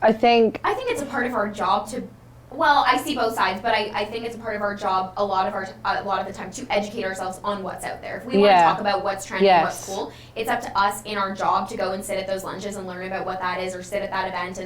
I think it's a part of our job to, well, I see both sides, but I think it's a part of our job a lot of the time to educate ourselves on what's out there. If we want to talk about what's trending, what's cool, it's up to us in our job to go and sit at those lunches and learn about what that is, or sit at that event,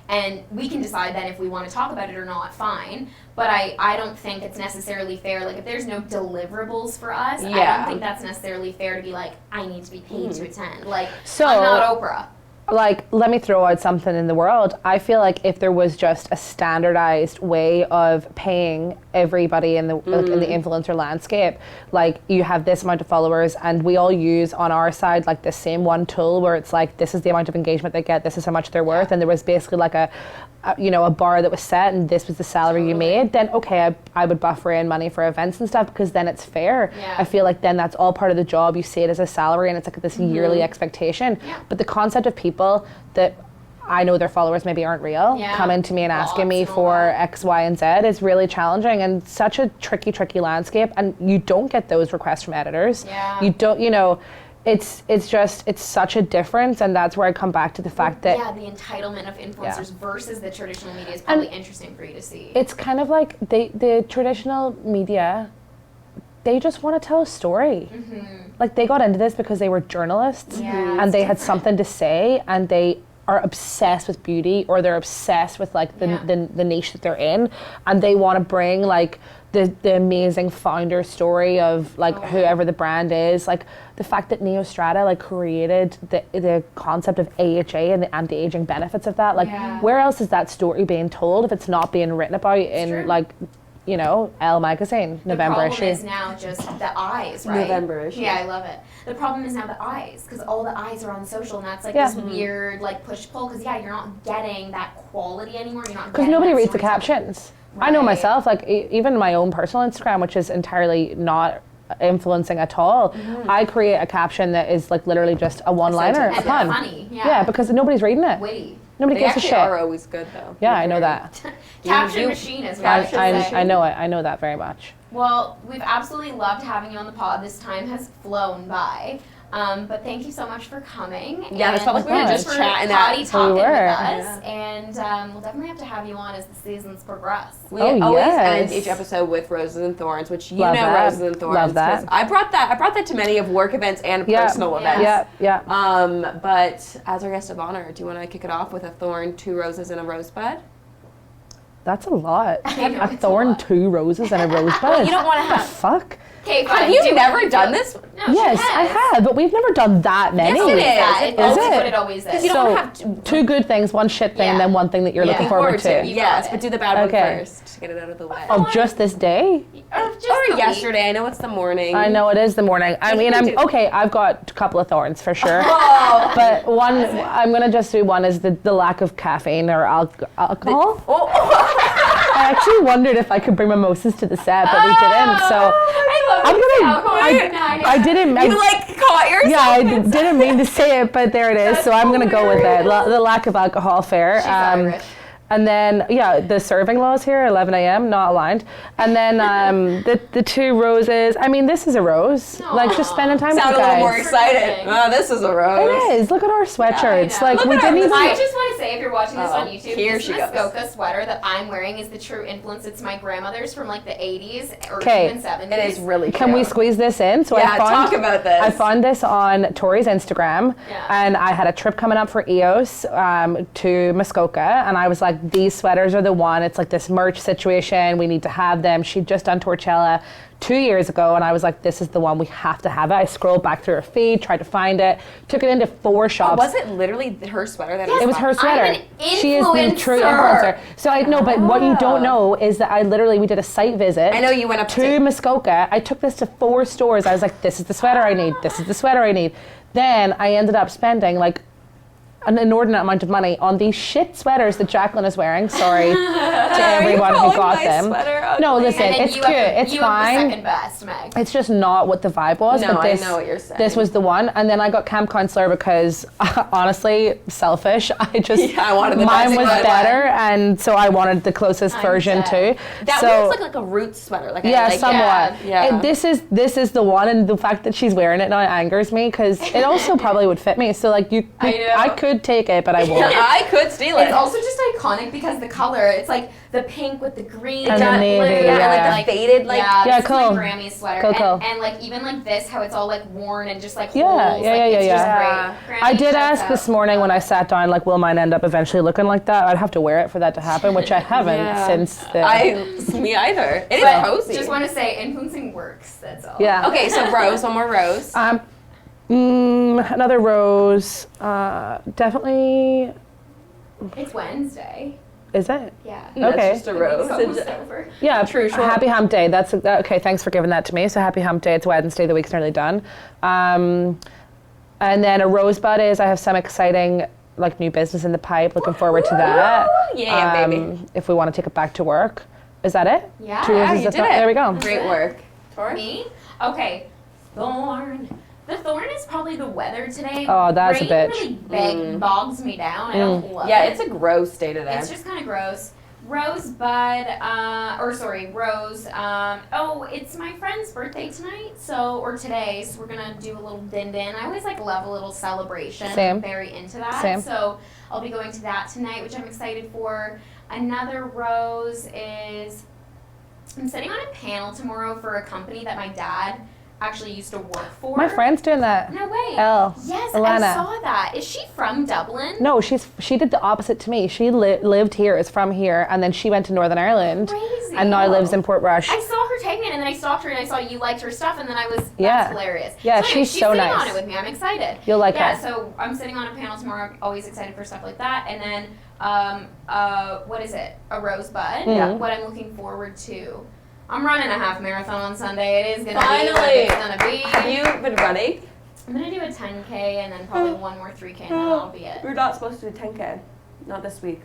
and we can decide then if we want to talk about it or not, fine. But I don't think it's necessarily fair, like if there's no deliverables for us, I don't think that's necessarily fair to be like, I need to be paid to attend. Like, so, I'm not Oprah. Like, let me throw out something in the world. I feel like if there was just a standardized way of paying everybody in the like, in the influencer landscape, like you have this amount of followers and we all use on our side like the same one tool where it's like, this is the amount of engagement they get, this is how much they're worth, and there was basically like a bar that was set and this was the salary you made, then okay, I would buffer in money for events and stuff because then it's fair. I feel like then that's all part of the job. You see it as a salary and it's like this yearly expectation. But the concept of people that I know their followers maybe aren't real coming to me and asking me for X, Y, and Z is really challenging and such a tricky landscape, and you don't get those requests from editors. You don't, it's such a difference, and that's where I come back to the fact that the entitlement of influencers versus the traditional media is probably interesting for you to see. It's kind of like the traditional media, they just want to tell a story. Like they got into this because they were journalists and they had something to say, and they are obsessed with beauty, or they're obsessed with like the niche that they're in, and they want to bring like the amazing founder story of like whoever the brand is, like the fact that Neostrata like created the concept of AHA and the anti-aging benefits of that. Like where else is that story being told if it's not being written about in like, Elle magazine, November issue. The problem is now just the eyes, right? November issue. Yeah, I love it. The problem is now the eyes, because all the eyes are on social, and that's like this weird like push-pull, because you're not getting that quality anymore. You're not because nobody reads the captions. Right. I know myself, like even my own personal Instagram, which is entirely not influencing at all, I create a caption that is like literally just a one-liner, a pun. Funny, because nobody's reading it. Witty. Nobody gives a shit. They actually are always good, though. Yeah, I know that. Caption machine is what I should say. I know it. I know that very much. Well, we've absolutely loved having you on the pod. This time has flown by. But thank you so much for coming. Yeah, it felt like we were just chatting talking with us. And we'll definitely have to have you on as the seasons progress. We always end each episode with Roses and Thorns, which Roses and Thorns. Love that. I brought that to many of work events and personal events. But as our guest of honor, do you want to kick it off with a thorn, 2 roses, and a rosebud? That's a lot. A thorn, 2 roses, and a rosebud. You don't want to have... What the fuck? Okay, fine. Have you never done this? No, Yes, I have, but we've never done that many. Yes, it is. It's Is it? what it always is. You don't have two good things, one shit thing, and then one thing that you're looking forward to. Yes, but do the bad Okay. one first to get it out of the way. Oh, just this day? Or yesterday. I know it's the morning. I know it is the morning. I mean, I've got a couple of thorns for sure. Oh. But one, I'm going to just do one is the lack of caffeine or alcohol. I actually wondered if I could bring mimosas to the set, but we didn't. So I didn't. You like caught yourself. Yeah, I didn't mean to say it, but there it is. So I'm going to go with it. The lack of alcohol, fair. She's Irish. And then, the serving laws here, 11 a.m., not aligned. And then the two roses. I mean, this is a rose. Aww. Like, just spending time with Sound you a guys. little more excited. Oh, this is a rose. It is. Look at our sweatshirts. Yeah, I know. Like, Look we at didn't our- even... I just want to say, if you're watching this on YouTube, here this she goes. Muskoka sweater that I'm wearing is the true influence. It's my grandmother's from like the 80s or 'Kay. even 70s. It is really cute. Can we squeeze this in? So Yeah, talk about this. I found this on Tori's Instagram, Yeah. and I had a trip coming up for EOS to Muskoka, and I was like, these sweaters are the one. It's like this merch situation. We need to have them. She'd just done Torchella 2 years ago, and I was like, this is the one. We have to have it. I scrolled back through her feed, tried to find it, took it into 4 shops. Was it literally her sweater that It was her sweater. I'm an She is the true influencer. So I know, but what you don't know is that we did a site visit. I know you went up to Muskoka. I took this to 4 stores. I was like, this is the sweater I need. This is the sweater I need. Then I ended up spending like an inordinate amount of money on these shit sweaters that Jaclyn is wearing. Sorry to everyone who got them. No, listen, it's cute. It's fine. You have the second best, Meg. It's just not what the vibe was. No, but this, I know what you're saying. This was the one, and then I got camp counselor because, honestly, selfish. I wanted the mine best was one. better, and so I wanted the closest version too. That so, looks like a roots sweater. Like yeah, like somewhat. Yeah. This is the one, and the fact that she's wearing it now angers me because it also probably would fit me. So like I could take it, but I won't. I could steal it. It's also just iconic because the color, it's like the pink with the green And the blue, navy, and like the faded, like Yeah, this cool. is my Grammy's sweater. Cool. And like even like this, how it's all like worn and just like holes. Yeah, It's just yeah. great. Grammy, I did shouts ask out. this morning when I sat down, like, will mine end up eventually looking like that? I'd have to wear it for that to happen, which I haven't since the... me either. It is But cozy. just want to say, influencing works. That's all. Yeah. Okay, so rose, one more rose. Another rose. Definitely... It's Wednesday. Is it? Yeah. Okay. Just a rose. It's almost over. Yeah, True, sure. Happy Hump Day. That's okay. Thanks for giving that to me. So happy Hump Day. It's Wednesday. The week's nearly done. And then a rosebud is I have some exciting like new business in the pipe. Looking forward to that. Yeah, baby. If we want to take it back to work, is that it? Yeah. 2 roses. you did it. There we go. Great work. Torri? Me? Okay. Thorn. The thorn is probably the weather today. Oh, that's a Rain bitch. really bogs me down. I don't love Yeah, it. it's a gross day today. It's just kind of gross. Rose. It's my friend's birthday tonight, or today, so we're gonna do a little din-din. I always love a little celebration. Same. I'm very into that. Same. So I'll be going to that tonight, which I'm excited for. Another rose is I'm sitting on a panel tomorrow for a company that my dad actually used to work for. My friend's doing that. No way. Yes, Alana. I saw that. Is she from Dublin? No, she did the opposite to me. She lived here, is from here, and then she went to Northern Ireland, Crazy. and now lives in Portrush. I saw her tagging it, and then I stalked her, and I saw you liked her stuff, and then I was, Yeah. that's hilarious. Yeah, so anyway, she's so sitting nice. on it with me. I'm excited. You'll like Yeah, her. so I'm sitting on a panel tomorrow. I'm always excited for stuff like that. And then, what is it? A rosebud. Yeah. What I'm looking forward to. I'm running a half marathon on Sunday. It is going to be Finally. what it's going to be. Have you been running? I'm going to do a 10K and then probably one more 3K, and then that'll be it. We're not supposed to do 10K. Not this week.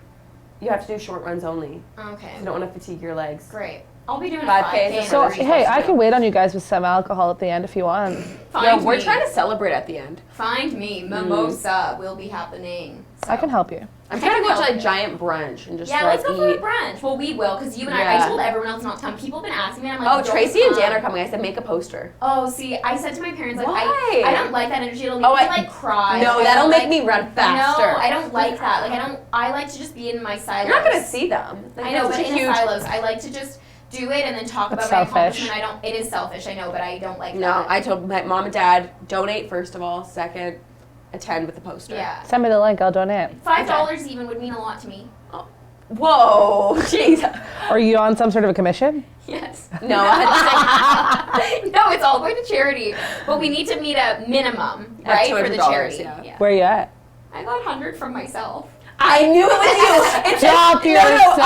You have to do short runs only. Okay. You don't want to fatigue your legs. Great. I'll be doing a 5K 5K. is and So, a 3K. hey, I can wait on you guys with some alcohol at the end if you want. Find We're me. trying to celebrate at the end. Find me. Mimosa will be happening. So. I can help you. I'm trying to go to help a you. giant brunch and just Let's go for a eat. brunch. Well, we will, because you and Yeah. I told everyone else not to come. People have been asking me, and I'm like, Oh, don't Tracy and come. Dan are coming. I said make a poster. Oh, see, I said to my parents, like, Why? I don't like that energy. It'll make Oh, me, I- cry. No, Like, that'll I make don't me run faster. No, I don't like that. I like to just be in my silos. You're not gonna see them. Like, I know, that's but a in huge... the silos, I like to just do it and then talk That's about my selfish. accomplishment. It is selfish, I know, but I don't like No, that. I told my mom and dad, donate first of all. Second, attend with the poster. Yeah. Send me the link, I'll donate. $5 even would mean a lot to me. Whoa, jeez. Are you on some sort of a commission? Yes. No, I had to say No, it's all going to charity. But we need to meet a minimum, right, for the $200, charity. yeah. Where are you at? I got 100 from myself. I knew it was you. It Stop says, yourself.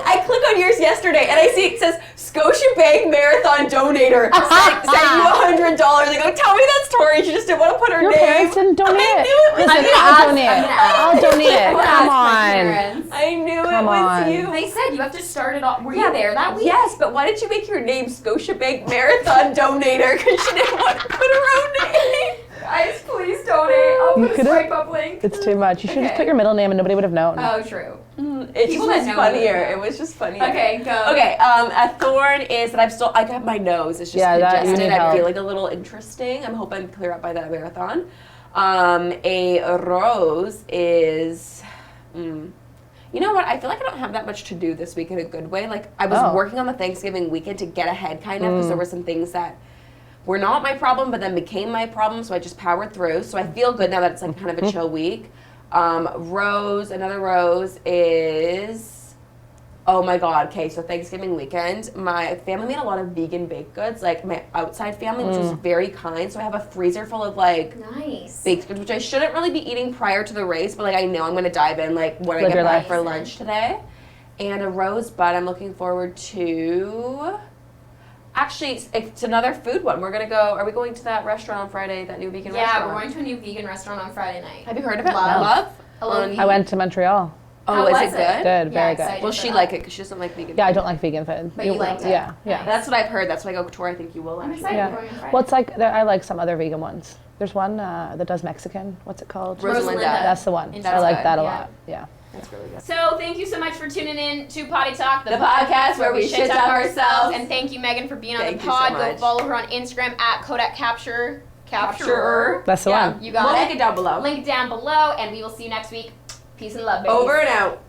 I click on yours yesterday and I see it says Scotiabank Marathon Donator sending you $100. I go, tell me that's Torri. She just didn't want to put her Your name. parents didn't donate. I knew it was Listen, you. I'll donate. I'll donate. I'm gonna Come ask my on. parents. I knew Come it was on. you. They said you have to start it off. Were you there that week? Yes, but why did you make your name Scotiabank Marathon Donator? Because she didn't want to put her own name. Guys, please donate. I'll You put a could've- swipe up link. It's too much. You should just Okay. put your middle name and nobody would have known. Oh, true. It just People was that know funnier. would know. It was just funnier. Okay, go. Okay, a thorn is that I got my nose. It's just Yeah, that- you congested. need I'm help. feeling a little interesting. I'm hoping to clear up by that marathon. A rose is, you know what? I feel like I don't have that much to do this week in a good way. Like I was working on the Thanksgiving weekend to get ahead kind of because there were some things that were not my problem but then became my problem, so I just powered through. So I feel good now that it's like kind of a chill week. Another rose is, oh my god, okay, so Thanksgiving weekend, my family made a lot of vegan baked goods, like my outside family, which was very kind, so I have a freezer full of like Nice. baked goods, which I shouldn't really be eating prior to the race, but like I know I'm gonna dive in like when I Live get your back life. for lunch today. And a rosebud I'm looking forward to. Actually, it's another food one. Are we going to that restaurant on Friday, that new vegan Yeah, restaurant? we're going to a new vegan restaurant on Friday night. Have you heard of it? Love. Love? I love On- vegan. I went to Montreal. Oh, How is was it it? good? Good, Yeah, very excited. good. Will she for like that. it? Because she doesn't like vegan Yeah, I food. don't like vegan food. But you liked it. Yeah, yeah. That's what I've heard. That's why I go, Tori, I think you will. I'm Actually. excited. Yeah. We're going on Friday. Well, it's like I like some other vegan ones. There's one that does Mexican. What's it called? Rosalinda. That's the one. That's I like good. that a Yeah. lot. Yeah. That's really good. So thank you so much for tuning in to Poddy Talk, The podcast where we shit talk ourselves. And thank you, Megan, for being on Thank the you so pod. Go much. follow her on Instagram at Kodak Capturer. That's the one. You got We'll it. link it down below. Link down below, and we will see you next week. Peace and love, babies. Over and out.